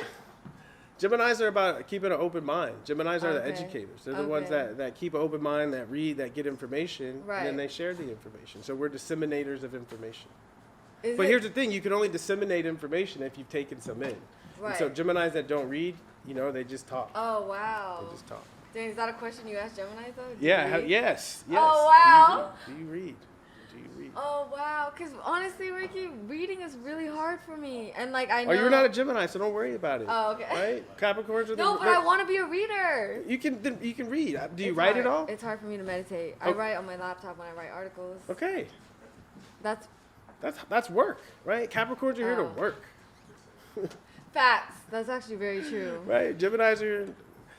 Geminis are about keeping an open mind. Geminis are the Okay. educators. They're the ones that keep an open mind, that read, that get information, Right. and then they share the information. So we're disseminators of information. Is But it- here's the thing, you can only disseminate information if you've taken some in. Right. And so Geminis that don't read, they just talk. Oh, wow. They just talk. Dang, is that a question you ask Gemini, though? Do Yeah, you read? yes. Oh, wow. Do you read? Oh, wow. Because honestly, Ricky, reading is really hard for me. And, like, I know... Oh, you're not a Gemini, so don't worry about it. Oh, okay. Right? Capricorns are No, but I want to be a reader. You can read. Do you It's write hard. it all? It's hard for me to meditate. I Oh. write on my laptop when I write articles. Okay. That's work, right? Capricorns are here to Oh. work. facts. That's actually very true. Right?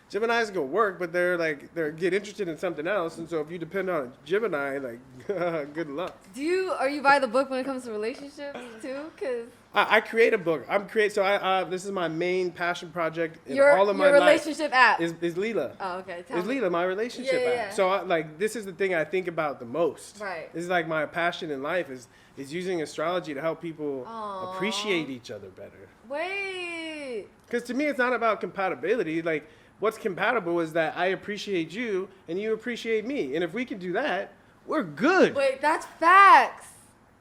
Geminis go work, but they're get interested in something else, and so if you depend on a Gemini, good luck. Are you by the book when it comes to relationships too? Cause I create a book. This is my main passion project in your all of my relationship app. life. Is Lila. Oh, okay. Is Lila my relationship Yeah, app? yeah. So this is the thing I think about the most. Right. This is like my passion in life is using astrology to help people Aw. appreciate each other better. Wait. Because to me, it's not about compatibility. Like, what's compatible is that I appreciate you and you appreciate me. And if we can do that, we're good. Wait, that's facts.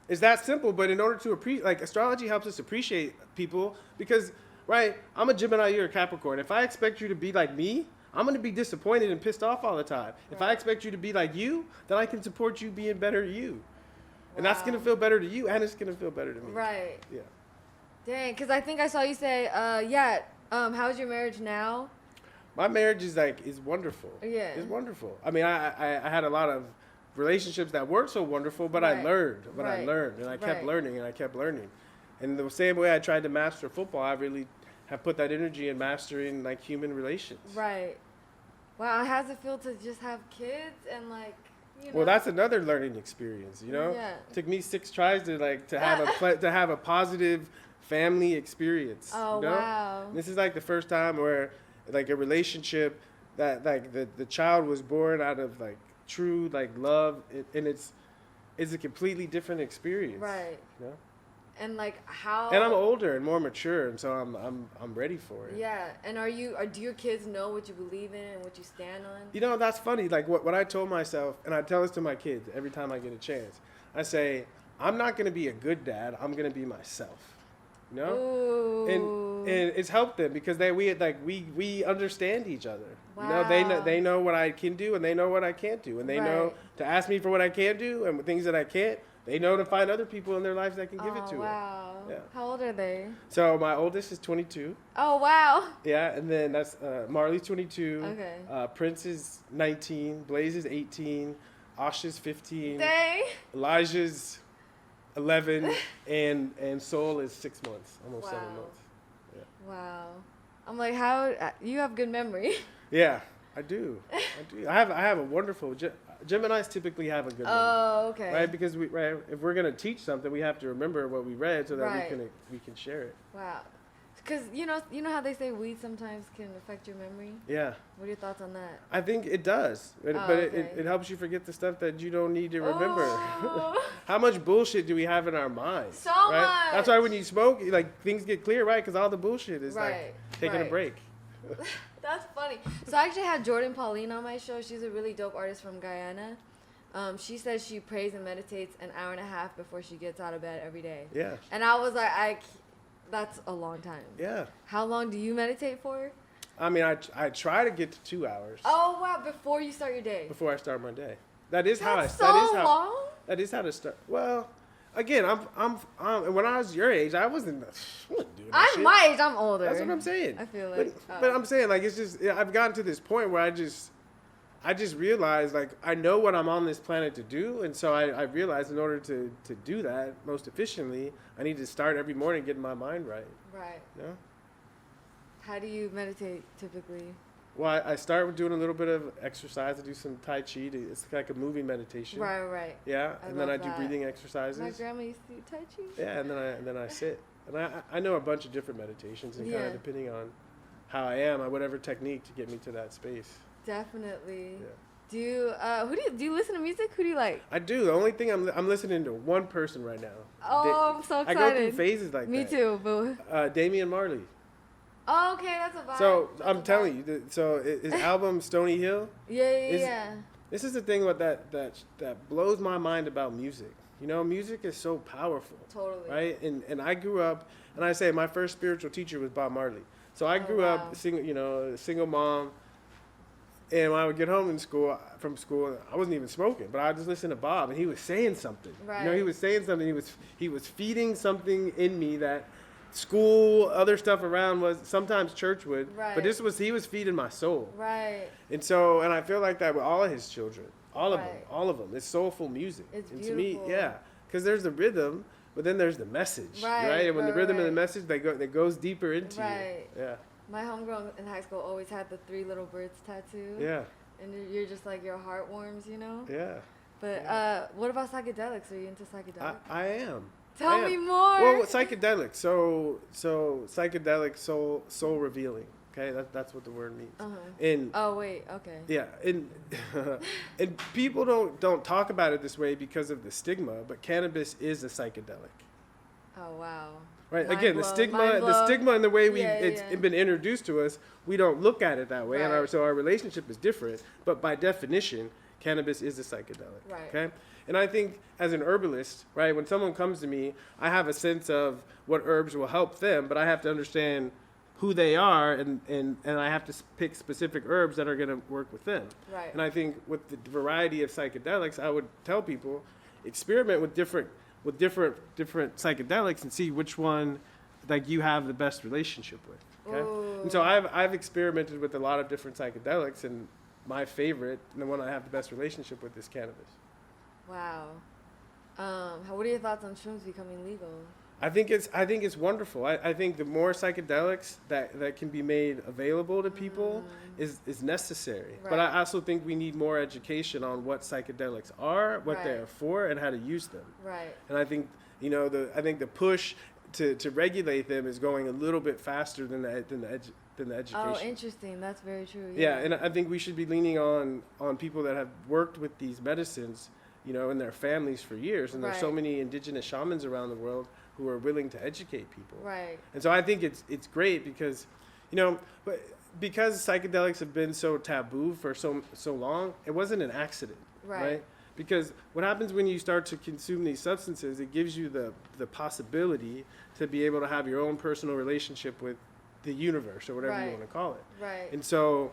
It's that simple. But in order to appreciate, astrology helps us appreciate people because, right, I'm a Gemini, you're a Capricorn. If I expect you to be like me, I'm going to be disappointed and pissed off all the time. If I expect you to be like you, then I can support you being better to you. And that's going to feel better to you and it's going to feel better to me. Right. Yeah. Dang, because I think I saw you say, how's your marriage now? My marriage is wonderful. Yeah. It's wonderful. I mean, I had a lot of relationships that weren't so wonderful, but I learned. I learned, and I kept learning, and I kept learning. And the same way I tried to master football, I really have put that energy in mastering human relations. Right. Wow, how does it feel to just have kids and Well, that's another learning experience, Yeah. It took me 6 tries to have a positive family experience. Oh, wow. This is the first time where a relationship that the child was born out of true love, and it's a completely different experience. Right. You know? And how. And I'm older and more mature, and so I'm ready for it. Yeah. And do your kids know what you believe in and what you stand on? That's funny. What I told myself, and I tell this to my kids every time I get a chance. I say, I'm not going to be a good dad. I'm going to be myself. Ooh. And it's helped them because we understand each other. Wow. They know what I can do and they know what I can't do, and they know to ask me for what I can do and things that I can't. They know to find other people in their lives that can give it to them. Wow. Yeah. How old are they? So my oldest is 22. Oh, wow. Yeah, and then that's Marley's 22. Okay. Prince is 19. Blaze is 18. Asha's 15. Dang. Elijah's 11, and Soul is 6 months, almost 7 Wow. months. Yeah. Wow. I'm like, how you have good memory. Yeah, I do. I have a wonderful. Geminis typically have a good memory. Oh, okay. Right, because if we're gonna teach something, we have to remember what we read so that Right. we can share it. Wow. Because you know how they say weed sometimes can affect your memory. Yeah, What are your thoughts on that? I think it does, but okay. it helps you forget the stuff that you don't need to remember. Oh. How much bullshit do we have in our minds? So right? much. That's why when you smoke, like things get clear, right? Because all the bullshit is Right, like taking a right. break. That's funny. So I actually had Jordan Pauline on my show. She's a really dope artist from Guyana. She says she prays and meditates an hour and a half before she gets out of bed every day. Yeah. And I was like, that's a long time. Yeah. How long do you meditate for? I mean, I try to get to 2 hours Oh, wow. Before you start your day. before I start my day. That is how That's I. so That is how. long? That is how to start. Well, again, I'm when I was your age, I wasn't doing that I'm shit. my age. I'm older. That's what I'm saying. I feel like. But I'm saying, like, it's just, I've gotten to this point where I just realized, like, I know what I'm on this planet to do. And so I realized in order to do that most efficiently, I need to start every morning getting my mind right. Right. You know? How do you meditate typically? Well, I start with doing a little bit of exercise. I do some Tai Chi. It's like a moving meditation. Right. Yeah. I And then I love do that. breathing exercises. My grandma used to do Tai Chi. Yeah, and then I sit. And I know a bunch of different meditations, and kind Yeah. of depending on how I am, whatever technique to get me to that space. Definitely. Yeah. Do you listen to music? Who do you like? I do. The only thing I'm listening to one person right now. Oh, I'm so excited. I go through phases like Me that. too, boo. Damian Marley. Oh, okay, that's a vibe. So That's I'm a telling vibe. you, so his album Stony Hill. Yeah. is- This is the thing about that blows my mind about music. You know, music is so powerful. Totally. Right? And I grew up, and I say my first spiritual teacher was Bob Marley. So I grew wow. up, a single mom. And when I would get home from school, I wasn't even smoking, but I would just listen to Bob, and he was saying something. Right. You know, he was saying something. He was feeding something in me that school, other stuff around was sometimes church would, Right. but he was feeding my soul. Right. And I feel like that with all of his children, all of them. It's soulful music. It's and beautiful. to me, yeah, because there's the rhythm, but then there's the message, right? And when the rhythm and the message, it goes deeper into Right. you. Yeah. My homegirl in high school always had the 3 little birds tattoo. Yeah. And you're just like, your heart warms, you know? Yeah. But what about psychedelics? Are you into psychedelics? I am. Tell me more. Well, psychedelic. So psychedelic soul revealing. Okay, that's what the word means. Uh-huh. And oh wait, okay. yeah, and and people don't talk about it this way because of the stigma, but cannabis is a psychedelic. Oh wow. Right. Mind Again, blown, the mind blown. stigma and the way it's Yeah. been introduced to us, we don't look at it that way, Right. so our relationship is different. But by definition, cannabis is a psychedelic. Right. Okay. And I think as an herbalist, right, when someone comes to me, I have a sense of what herbs will help them, but I have to understand who they are, and I have to pick specific herbs that are going to work with them. Right. And I think with the variety of psychedelics, I would tell people, experiment with different psychedelics and see which one like you have the best relationship with. Okay. Ooh. And so I've experimented with a lot of different psychedelics, and my favorite and the one I have the best relationship with is cannabis. Wow. What are your thoughts on shrooms becoming legal? I think it's wonderful. I think the more psychedelics that can be made available to people is necessary. Right. But I also think we need more education on what psychedelics are, what they're Right. for, and how to use them. Right. And I think the push to regulate them is going a little bit faster than the education. Oh, interesting. That's very true. Yeah, and I think we should be leaning on people that have worked with these medicines, in their families for years. And there's so Right. many indigenous shamans around the world who are willing to educate people. Right. And so I think it's great because, but because psychedelics have been so taboo for so long, it wasn't an accident, right? Because what happens when you start to consume these substances, it gives you the possibility to be able to have your own personal relationship with the universe or whatever you Right. want to call it. Right. And so,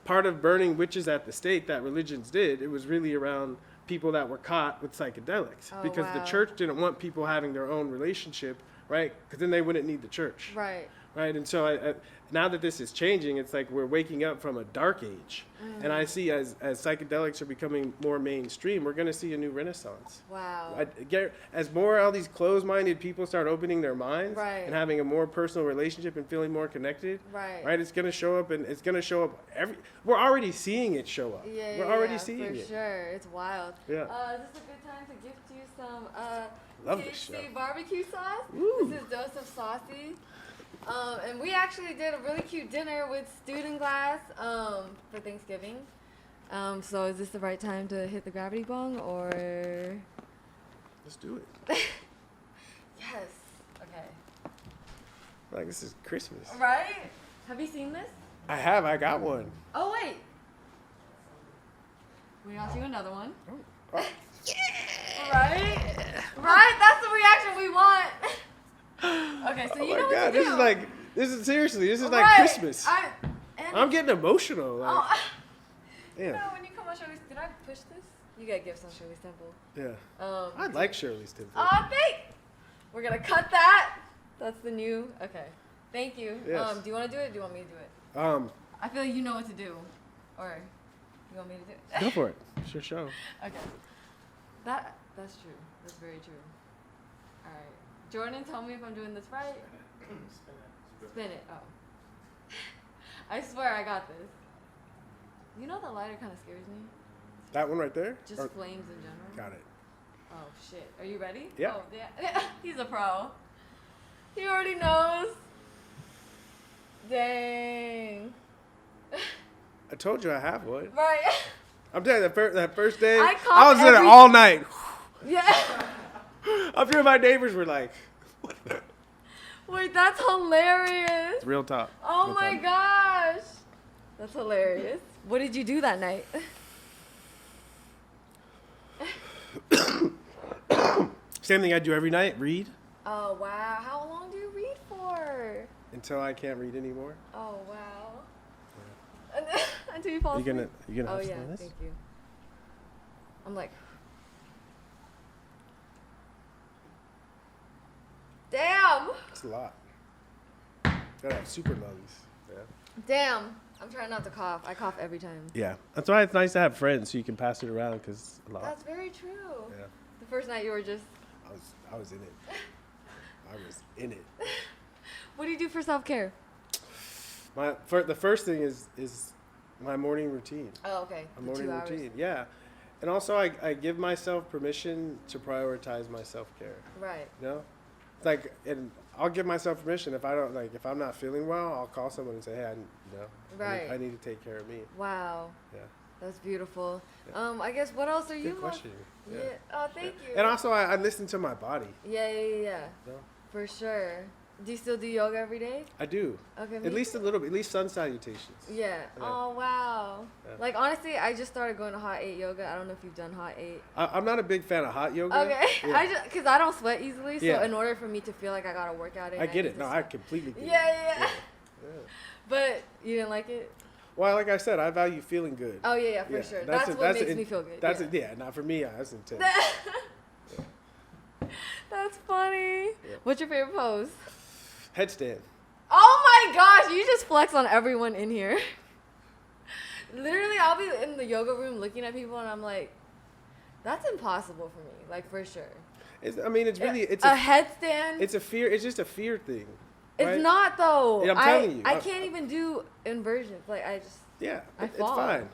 part of burning witches at the stake that religions did, it was really around people that were caught with psychedelics, Oh, because wow. the church didn't want people having their own relationship right? Because then they wouldn't need the church. Right. Right. And so now that this is changing, it's like we're waking up from a dark age. And I see as psychedelics are becoming more mainstream, we're going to see a new renaissance. Wow. As more all these closed-minded people start opening their minds Right. and having a more personal relationship and feeling more connected, Right. it's going to show up, and it's going to show up we're already seeing it show up. Yeah, We're already yeah, seeing for it. sure. It's wild. Yeah. Is this a good time to gift you some Love this show. THC barbecue sauce? Ooh. This is Joseph Saucy. And we actually did a really cute dinner with Student Glass for Thanksgiving. So is this the right time to hit the gravity bong, or? Let's do it. Yes. Okay. Like, this is Christmas. Right? Have you seen this? I have. I got one. Oh, wait. We got you another one. Oh. Right? Right? That's the reaction we want. Okay, so you know what to do. This is like Right. Christmas. And I'm getting emotional. Like, oh, you yeah. know, when you come on Shirley's, did I push this? You get gifts on Shirley's Temple. Yeah. I like Shirley's Temple. Oh, we're gonna cut that. That's the new. Okay. Thank you. Yes. Do you want to do it? Or do you want me to do it? I feel like you know what to do, or you want me to do it? Go for it. It's your show. Okay. That's true. That's very true. All right. Jordan, tell me if I'm doing this right. Spin it. Oh. I swear I got this. You know the lighter kind of scares me. That one right there? Just flames in general. Got it. Oh shit. Are you ready? Yeah. Oh yeah. He's a pro. He already knows. Dang. I told you I have one. Right. I'm telling you, that first day, I I was in there all night. Yeah. I'm sure my neighbors were like, what the? Wait, that's hilarious. It's real talk. Oh Real my talk. gosh. That's hilarious. What did you do that night? Same thing I do every night, read. Oh wow. How long do you read for? Until I can't read anymore. Oh wow. Until you fall You asleep. gonna Oh have yeah, some of this? thank you. I'm like, damn. It's a lot. Gotta have super lungs. Yeah. Damn. I'm trying not to cough. I cough every time. Yeah. That's why it's nice to have friends so you can pass it around because a lot. That's very true. Yeah. The first night you were just. I was in it. I was in it. What do you do for self-care? The first thing is my morning routine. Oh, okay. A The morning 2 hours. routine, yeah. And also, I give myself permission to prioritize my self-care. Right. You know, it's like, and I'll give myself permission if if I'm not feeling well, I'll call someone and say, hey, Right. I need to take care of me. Wow. Yeah. That's beautiful. Yeah. I guess what else are you? Good question. Yeah. Oh, thank you. And also, I listen to my body. Yeah. You know? For sure. Do you still do yoga every day? I do. Okay. At least a little bit. At least sun salutations. Yeah. Yeah. Oh wow. Yeah. Like honestly, I just started going to hot 8 yoga. I don't know if you've done hot 8. I'm not a big fan of hot yoga. Okay. Yeah. Because I don't sweat easily, so Yeah. in order for me to feel like I gotta work out, I get need it. to No, I sweat. completely get it. Yeah. Yeah. But you didn't like it? Well, like I said, I value feeling good. Oh yeah, for sure. That's what makes me feel good. That's not for me. That's intense. That's funny. Yeah. What's your favorite pose? Headstand. Oh my gosh, you just flex on everyone in here. Literally, I'll be in the yoga room looking at people and I'm like, that's impossible for me, like for sure. It's a headstand. It's a fear. It's just a fear thing. It's right? not though. And I'm telling you. I can't even do inversions. Like I just. Yeah, it's fall. fine.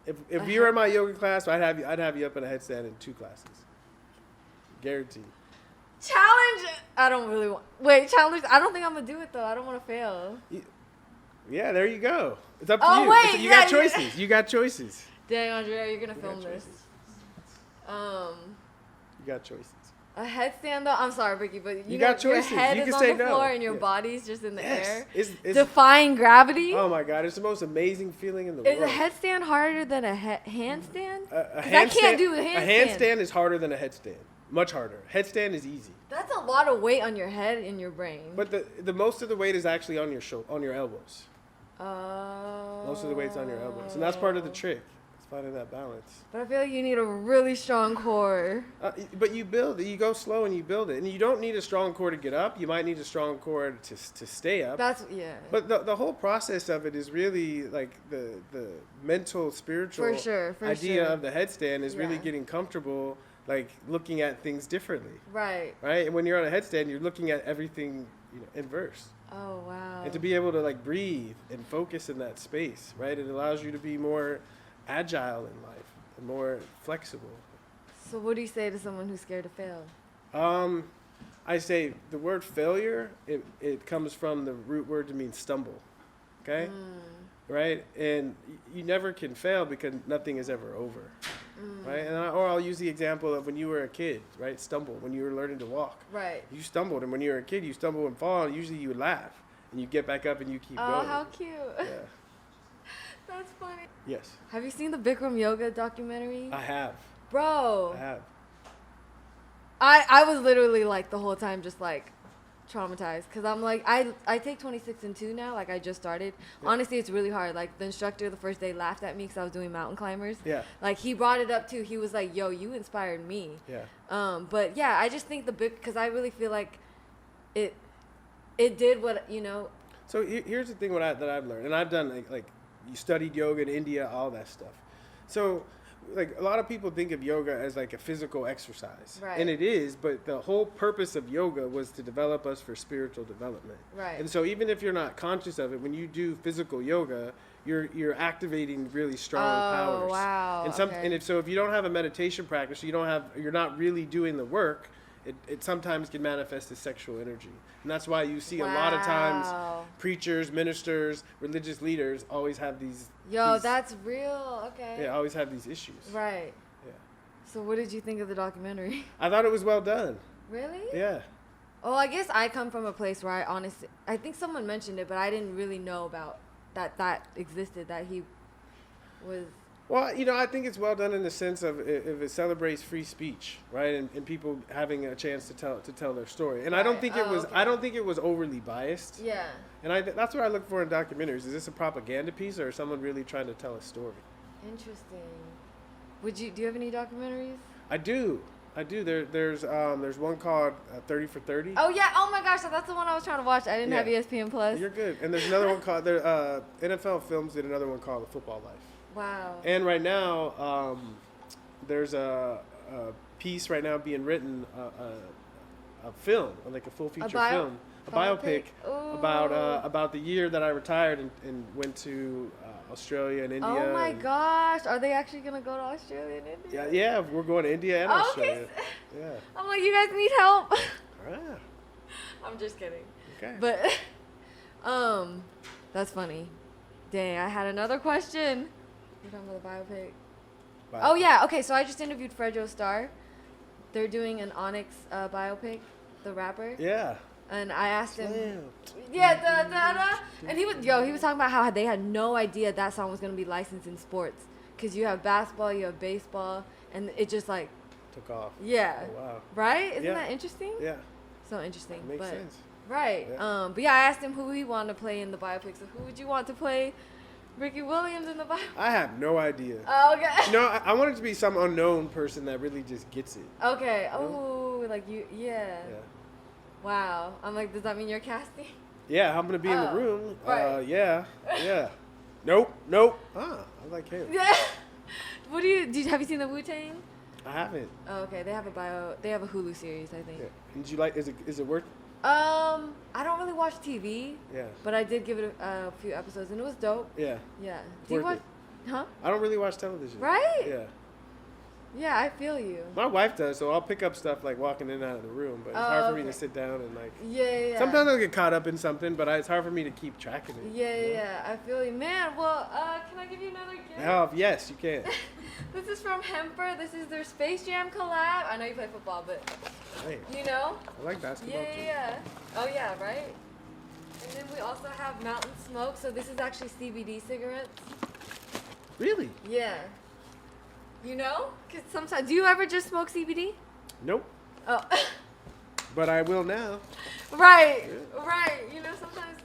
If you were in my yoga class, I'd have you up in a headstand in 2 classes. Guaranteed. Challenge. I don't really want. Wait, challenge. I don't think I'm gonna do it though. I don't want to fail. Yeah, there you go. It's up to Oh, you. wait, You yeah, got choices. You got choices. Dang, Andrea, you're gonna You film got this. choices. You You got choices. A headstand though. I'm sorry, Ricky, but You know, got choices. Your head You is can on say the no. floor and your Yeah. body's just in the air. It's Defying gravity. oh my God, it's the most amazing feeling in the Is world. a headstand harder than a handstand? A 'Cause I can't do a A handstand. handstand is harder than a headstand. Much harder. Headstand is easy. That's a lot of weight on your head and your brain. But the most of the weight is actually on your elbows. Oh. Most of the weight's on your elbows, and that's part of the trick. finding that balance. But I feel like you need a really strong core. But you build it. You go slow and you build it. And you don't need a strong core to get up. You might need a strong core to stay up. Yeah. But the whole process of it is really like the mental, spiritual idea of the headstand is really getting comfortable, like looking at things differently. Right. Right? And when you're on a headstand, you're looking at everything inverse. Oh, wow. And to be able to like breathe and focus in that space, right? It allows you to be more agile in life and more flexible. So what do you say to someone who's scared to fail? I say the word failure, it comes from the root word to mean stumble. Okay? Right? And you never can fail because nothing is ever over. Right? Or I'll use the example of when you were a kid, right? Stumble, when you were learning to walk. Right. You stumbled, and when you were a kid, you stumble and fall, and usually you would laugh. And you get back up and you keep going. Oh, how cute. Yeah. That's funny. Yes. Have you seen the Bikram yoga documentary? I have. Bro. I have. I was literally like the whole time just like traumatized because I'm like I take 26 and 2 now, like I just started. Honestly, it's really hard. Like the instructor the first day laughed at me because I was doing mountain climbers. Yeah. Like he brought it up too. He was like, yo, you inspired me. Yeah. But yeah, I just think because I really feel like it did what So here's the thing that I've learned, and I've done like you studied yoga in India, all that stuff. So like a lot of people think of yoga as like a physical exercise, Right. And it is, but the whole purpose of yoga was to develop us for spiritual development, Right. And so even if you're not conscious of it, when you do physical yoga, you're activating really strong powers. Oh, wow. And if you don't have a meditation practice, you're not really doing the work. It sometimes can manifest as sexual energy. And that's why you see a lot of times preachers, ministers, religious leaders always have these. That's real. Okay. Yeah, always have these issues. Right. Yeah. So what did you think of the documentary? I thought it was well done. Really? Yeah. Oh, I guess I come from a place where I think someone mentioned it, but I didn't really know about that existed, that he was. Well, I think it's well done in the sense of if it celebrates free speech, right, and people having a chance to tell their story. And I don't think I don't think it was overly biased. Yeah. And that's what I look for in documentaries. Is this a propaganda piece or is someone really trying to tell a story? Interesting. Do you have any documentaries? I do. There's one called 30 for 30. Oh yeah. Oh my gosh. So that's the one I was trying to watch. I didn't have ESPN Plus. You're good. And there's another one called NFL Films did another one called The Football Life. Wow. And right now, there's a piece right now being written, a film, like a full feature film, a biopic about the year that I retired and went to Australia and India. Oh my gosh. Are they actually going to go to Australia and India? Yeah, we're going to India and Australia. Okay. Yeah. I'm like, you guys need help. Yeah. I'm just kidding. Okay. But, that's funny. Dang, I had another question. We're talking about the biopic. Oh, yeah. Okay, so I just interviewed Fredro Starr. They're doing an Onyx biopic, the rapper. Yeah. And I asked him. Yeah, and he was talking about how they had no idea that song was going to be licensed in sports. Because you have basketball, you have baseball, and it just like. Took off. Yeah. Oh, wow. Right? Isn't that interesting? Yeah. So interesting. It makes sense. Right. Yeah. But yeah, I asked him who he wanted to play in the biopic. So who would you want to play Ricky Williams in the biopic? I have no idea. Oh, okay. No, I want it to be some unknown person that really just gets it. Okay. Oh, like you, yeah. Yeah. Wow. I'm like, does that mean you're casting? Yeah, I'm gonna be in the room. Right. Yeah. Nope. I like him. Yeah. What have you seen the Wu-Tang? I haven't. Oh, okay. They have a Hulu series, I think. Yeah. Did you like? Is it worth? I don't really watch TV. Yeah. But I did give it a few episodes, and it was dope. Yeah. Yeah. Do you watch? Huh? I don't really watch television. Right? Yeah. Yeah, I feel you. My wife does, so I'll pick up stuff like walking in and out of the room, but it's hard for me to sit down and like. Yeah. Sometimes I'll get caught up in something, but it's hard for me to keep tracking it. Yeah. I feel you, man. Well, can I give you another gift? Oh, yes, you can. This is from Hemper. This is their Space Jam collab. I know you play football, but Hey, you know. I like basketball too. Yeah. Oh yeah, right. And then we also have Mountain Smoke. So this is actually CBD cigarettes. Really? Yeah. You know? Cause sometimes, do you ever just smoke CBD? Nope. Oh. But I will now. Right. You know, sometimes.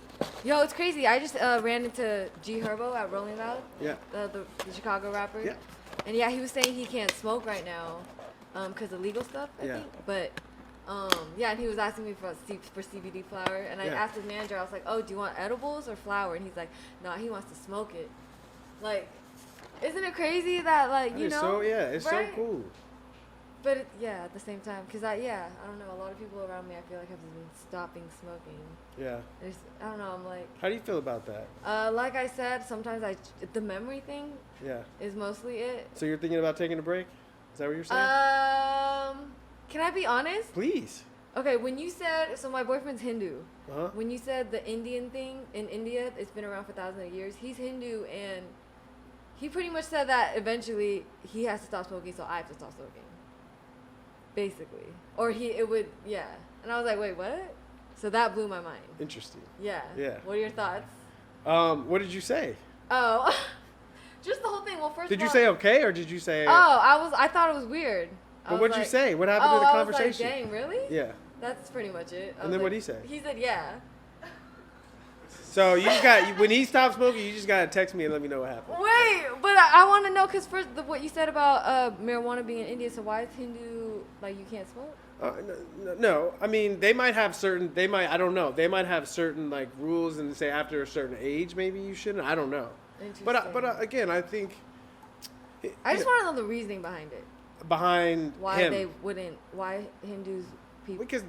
Yo, it's crazy. I just ran into G Herbo at Rolling Loud. Yeah. The Chicago rapper. Yeah. And yeah, he was saying he can't smoke right now, because of legal stuff, I think. But yeah, and he was asking me for CBD flower, and I asked his manager, I was like, oh, do you want edibles or flower? And he's like, no, he wants to smoke it. Like, isn't it crazy that, like, you know? So, it's right? so cool. But at the same time, because I don't know, a lot of people around me I feel like have been stopping smoking. Yeah. I don't know, I'm like. How do you feel about that? Like I said, sometimes the memory thing. Is mostly it. So you're thinking about taking a break? Is that what you're saying? Can I be honest? Please. Okay, when you said, so my boyfriend's Hindu. Uh-huh. When you said the Indian thing in India, it's been around for thousands of years. He's Hindu, and he pretty much said that eventually he has to stop smoking, so I have to stop smoking. Basically. Or and I was like, wait, what? So that blew my mind. Interesting. Yeah. What are your thoughts? What did you say? Oh, just the whole thing. Well, first did of you all, say okay, or did you say? Oh, I thought it was weird. But what did you say? What happened to the conversation? I was like, dang, really? Yeah. That's pretty much it. And then what did he say? He said, yeah. So you just got, when he stopped smoking, you just got to text me and let me know what happened. Wait, but I want to know, because first, what you said about marijuana being in India, so why is Hindu, like, you can't smoke? No, I mean, they might have certain, I don't know. They might have certain, like, rules and say after a certain age, maybe you shouldn't. I don't know. But again, I think. I just want to know the reasoning behind it. Behind why him. Why Hindus, people. Because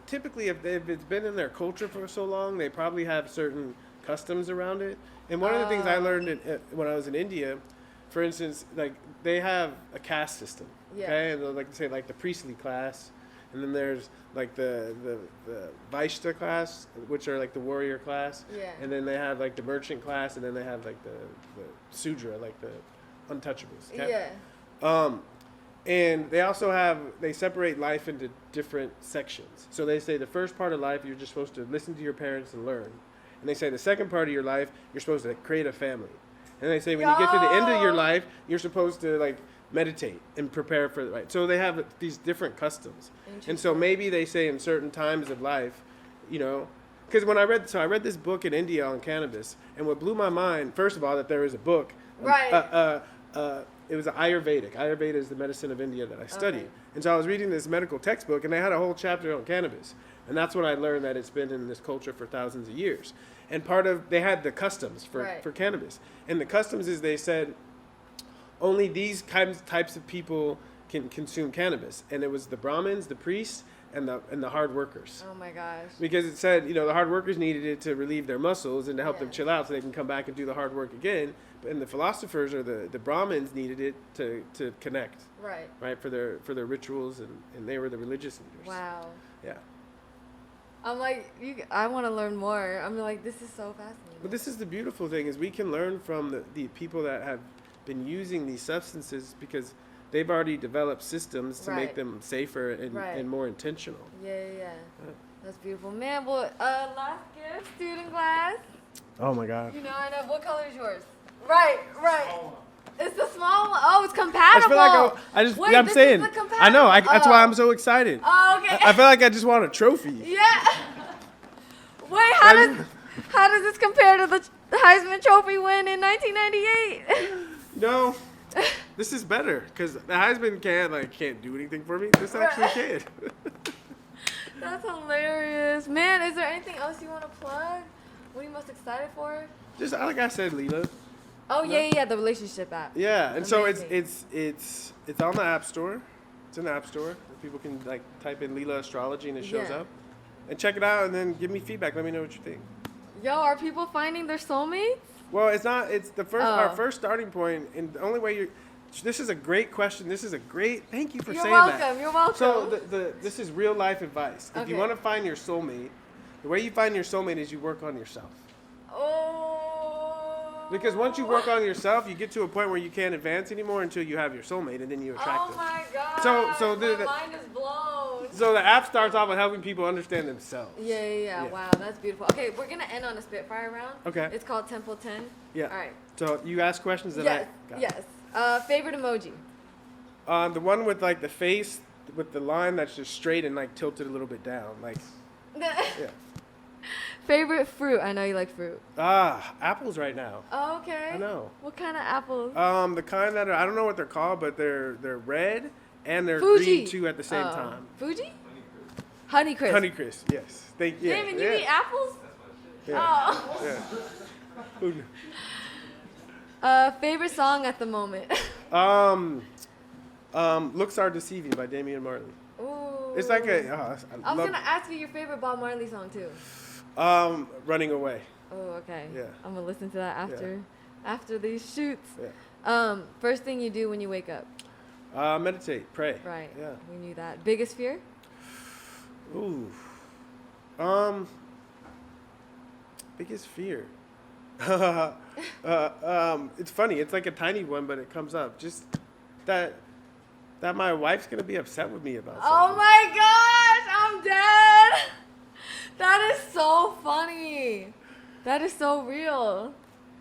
typically if it's been in their culture for so long, they probably have certain customs around it. And one of the things I learned when I was in India, for instance, like they have a caste system. Yeah. Okay, and they'll like say like the priestly class, and then there's like the Vaishya class, which are like the warrior class. Yeah. And then they have like the merchant class, and then they have like the Sudra, like the untouchables. Okay? Yeah. And they separate life into different sections. So they say the first part of life, you're just supposed to listen to your parents and learn. And they say the second part of your life, you're supposed to create a family. And they say when you get to the end of your life, you're supposed to like meditate and prepare for the right. So they have these different customs. And so maybe they say in certain times of life, you know, because when I read this book in India on cannabis, and what blew my mind, first of all, that there is a book. Right. It was Ayurvedic. Ayurveda is the medicine of India that I studied. Okay. And so I was reading this medical textbook, and they had a whole chapter on cannabis. And that's when I learned that it's been in this culture for thousands of years. And they had the customs for cannabis. And the customs is they said only these types of people can consume cannabis. And it was the Brahmins, the priests, and the hard workers. Oh my gosh. Because it said, the hard workers needed it to relieve their muscles and to help them chill out so they can come back and do the hard work again. And the philosophers or the Brahmins needed it to connect. Right, for their rituals, and they were the religious leaders. Wow. Yeah. I'm like, I want to learn more. I'm like, this is so fascinating. But this is the beautiful thing, is we can learn from the people that have been using these substances, because they've already developed systems to make them safer and more intentional. Yeah. That's beautiful. Man, well, last gift, student class. Oh my God. I know. What color is yours? Right. It's the small one. Oh, it's compatible. I feel like I'm saying. I know. That's why I'm so excited. Oh, okay. I feel like I just want a trophy. Yeah. Wait, how does this compare to the Highsman Trophy win in 1998? No, this is better, because the Highsman can't do anything for me. This actually can. That's hilarious, man. Is there anything else you want to plug? What are you most excited for? Just like I said, Lila. Oh yeah, the relationship app. Yeah, and amazing. So it's on the App Store. It's in the App Store. People can type in Lila astrology and it shows up. And check it out, and then give me feedback. Let me know what you think. Yo, are people finding their soulmates? Well, it's not. It's the first. Our first starting point, and the only way This is a great question. Thank you for saying that. You're welcome. So this is real life advice. If you want to find your soulmate, the way you find your soulmate is you work on yourself. Oh. Because once you work on yourself, you get to a point where you can't advance anymore until you have your soulmate, and then you attract them. Oh my God. So my mind is blown. So the app starts off with helping people understand themselves. Yeah. Wow, that's beautiful. Okay, we're gonna end on a Spitfire round. Okay. It's called Temple 10. Yeah. All right. So you ask questions that I got. Yes. Favorite emoji? The one with the face with the line that's just straight and tilted a little bit down, Yeah. Favorite fruit? I know you like fruit. Apples right now. Oh, okay. I know. What kind of apples? The kind that I don't know what they're called, but they're red and they're Fuji. green too at the same time. Fuji? Honeycrisp. Honeycrisp, yes. Damon, you eat apples? Yeah. Oh. Yeah. Who knew? Favorite song at the moment? Looks Are Deceiving by Damian Marley. Ooh. It's like I was gonna ask you your favorite Bob Marley song too. Running Away. Oh, okay. Yeah. I'm gonna listen to that after these shoots. Yeah. First thing you do when you wake up? Meditate, pray. Right. Yeah. We knew that. Biggest fear? Ooh. Biggest fear. It's funny. It's like a tiny one, but it comes up. Just that my wife's gonna be upset with me about something. Oh my gosh, I'm dead. That is so funny. That is so real.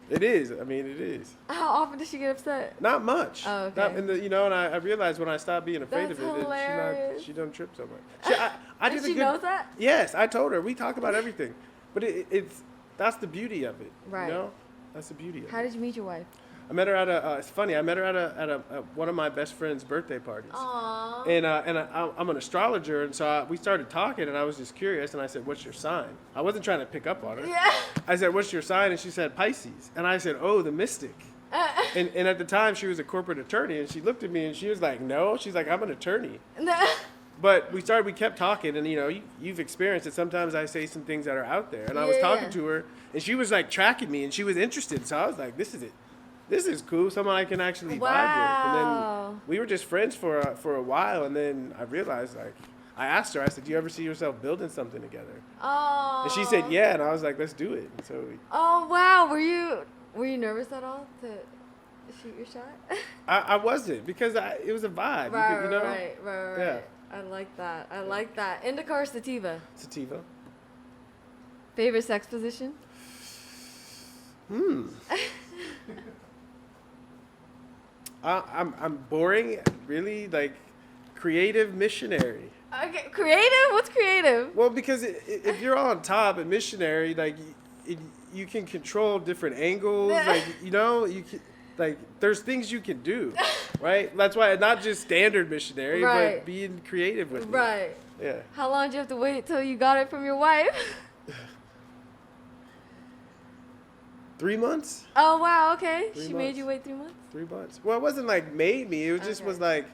It is. I mean, it is. How often does she get upset? Not much. Oh, okay. Not in the, and I realized when I stopped being afraid That's of it, hilarious. she don't trip so much. I And did a she good, knows that? Yes, I told her. We talked about everything, but that's the beauty of it. Right. You know, that's the beauty of How it. did you meet your wife? I met her at it's funny. I met her at one of my best friend's birthday parties. Aww. And I'm an astrologer, and so we started talking, and I was just curious, and I said, "What's your sign?" I wasn't trying to pick up on her. Yeah. I said, "What's your sign?" And she said, "Pisces." And I said, "Oh, the mystic." And at the time, she was a corporate attorney, and she looked at me, and she was like, "No." She's like, "I'm an attorney." But we kept talking, and you've experienced it. Sometimes I say some things that are out there, and I was talking to her, and she was like tracking me, and she was interested. So I was like, "This is it. This is cool. Someone I can actually vibe with." And then we were just friends for a while, and then I realized, like, I asked her, I said, "Do you ever see yourself building something together?" Oh. And she said, "Yeah," and I was like, "Let's do it." And so Oh wow, were you nervous at all to shoot your shot? I wasn't, because it was a vibe. Right. Yeah. I like that. Indica or sativa? Sativa. Favorite sex position? I'm boring, really, like creative missionary. Okay, creative? What's creative? Well, because if you're on top at missionary, like you can control different angles, like you can, like there's things you can do, right? That's why not just standard missionary, Right. but being creative with me. Right. Yeah. How long did you have to wait till you got it from your wife? 3 months. Oh wow, okay. 3 She made months. you wait 3 months? 3 months. Well, it wasn't like made me. It just Okay. was like,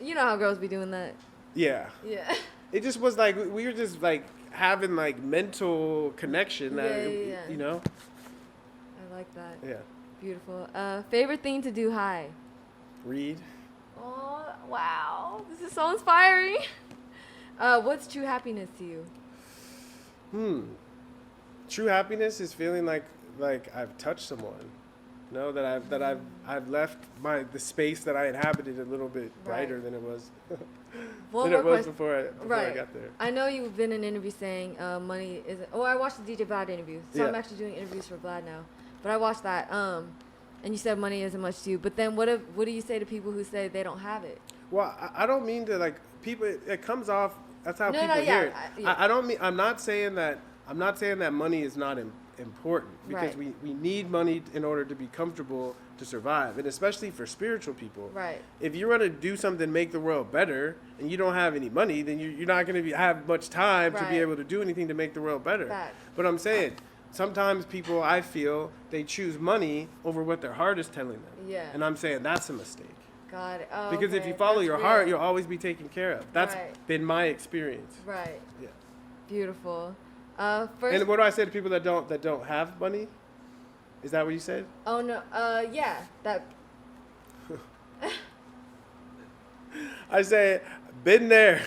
You know how girls be doing that. yeah. Yeah. It just was like we were just like having like mental connection that Yeah. I like that. yeah. Beautiful. Favorite thing to do high? Read. Oh wow, this is so inspiring. What's true happiness to you? True happiness is feeling like I've touched someone. No, that I've left the space that I inhabited a little bit brighter than it was One than more it was question. before I got there. I know you've been in interviews saying money isn't. Oh, I watched the DJ Vlad interview, so I'm Yeah. actually doing interviews for Vlad now. But I watched that, and you said money isn't much to you. But then what do you say to people who say they don't have it? Well, I don't mean to like people. It comes off. That's how No, people no, hear yeah, it. I don't mean. I'm not saying that money is not important, because Right. we need money in order to be comfortable to survive, and especially for spiritual people. Right. If you want to do something, make the world better, and you don't have any money, then you're not going to have much time to be Right. able to do anything to make the world better. Fact. But I'm saying, sometimes people, I feel, they choose money over what their heart is telling them. Yeah. And I'm saying that's a mistake. Got it. Oh, Because if okay. you follow That's your real. heart, you'll always be taken care of. That's Right. been my experience. Right. Yeah. Beautiful. First. And what do I say to people that don't have money? Is that what you said? Oh no. Yeah. That. I say, been there.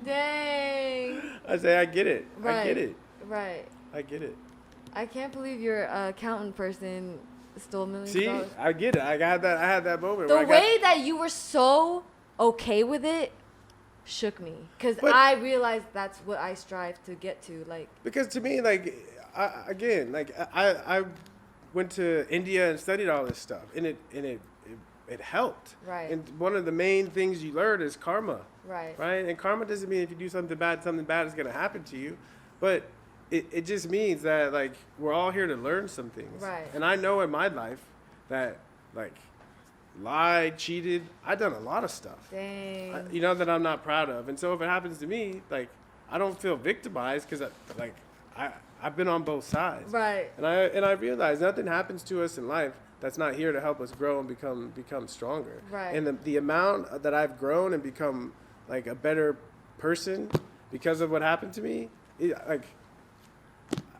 Dang. I say, I get it. Right. I get it. Right. I get it. I can't believe your accountant person stole millions See, of dollars. I get it. I had that moment. The where way that you were so okay with it shook me, because But- I realized that's what I strive to get to. Like, because to me, like, I went to India and studied all this stuff, and it helped. Right. And one of the main things you learn is karma. right. Right? And karma doesn't mean if you do something bad is going to happen to you. But it just means that like we're all here to learn some things. Right. And I know in my life that like lied, cheated, I've done a lot of stuff. Dang. That I'm not proud of. And so if it happens to me, like I don't feel victimized because I've been on both sides. Right. And I realize nothing happens to us in life that's not here to help us grow and become stronger. Right. And the amount that I've grown and become like a better person because of what happened to me,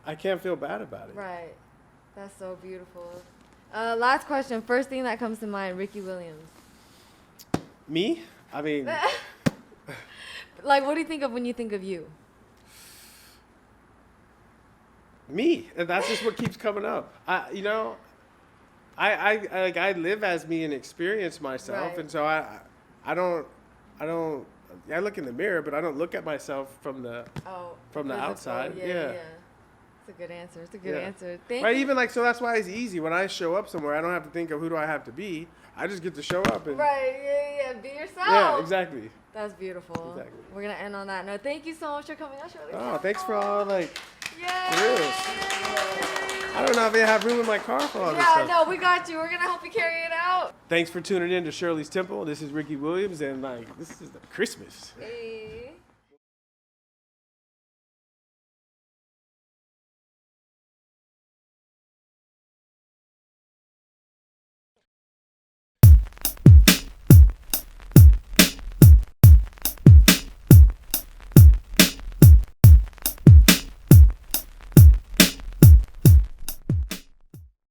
I can't feel bad about it. Right. That's so beautiful. Last question. First thing that comes to mind, Ricky Williams. Me? I mean, Like, what do you think of when you think of you? me. And that's just what keeps coming up. I live as me and experience myself. Right. And so I look in the mirror, but I don't look at myself from the Physical. outside. Yeah. It's a good answer. It's a good answer. Thank Right, you. even like, so that's why it's easy. When I show up somewhere, I don't have to think of who do I have to be. I just get to show up. And, Right, yeah. Be yourself. Yeah, exactly. That's beautiful. Exactly. We're going to end on that note. Thank you so much for coming on, Shirley. Oh, thanks for all, like, Yay. real. I don't know if they have room in my car for all this Yeah, stuff. no, we got you. We're going to help you carry it out. Thanks for tuning in to Shirley's Temple. This is Ricky Williams, and, like, this is the Christmas. Hey.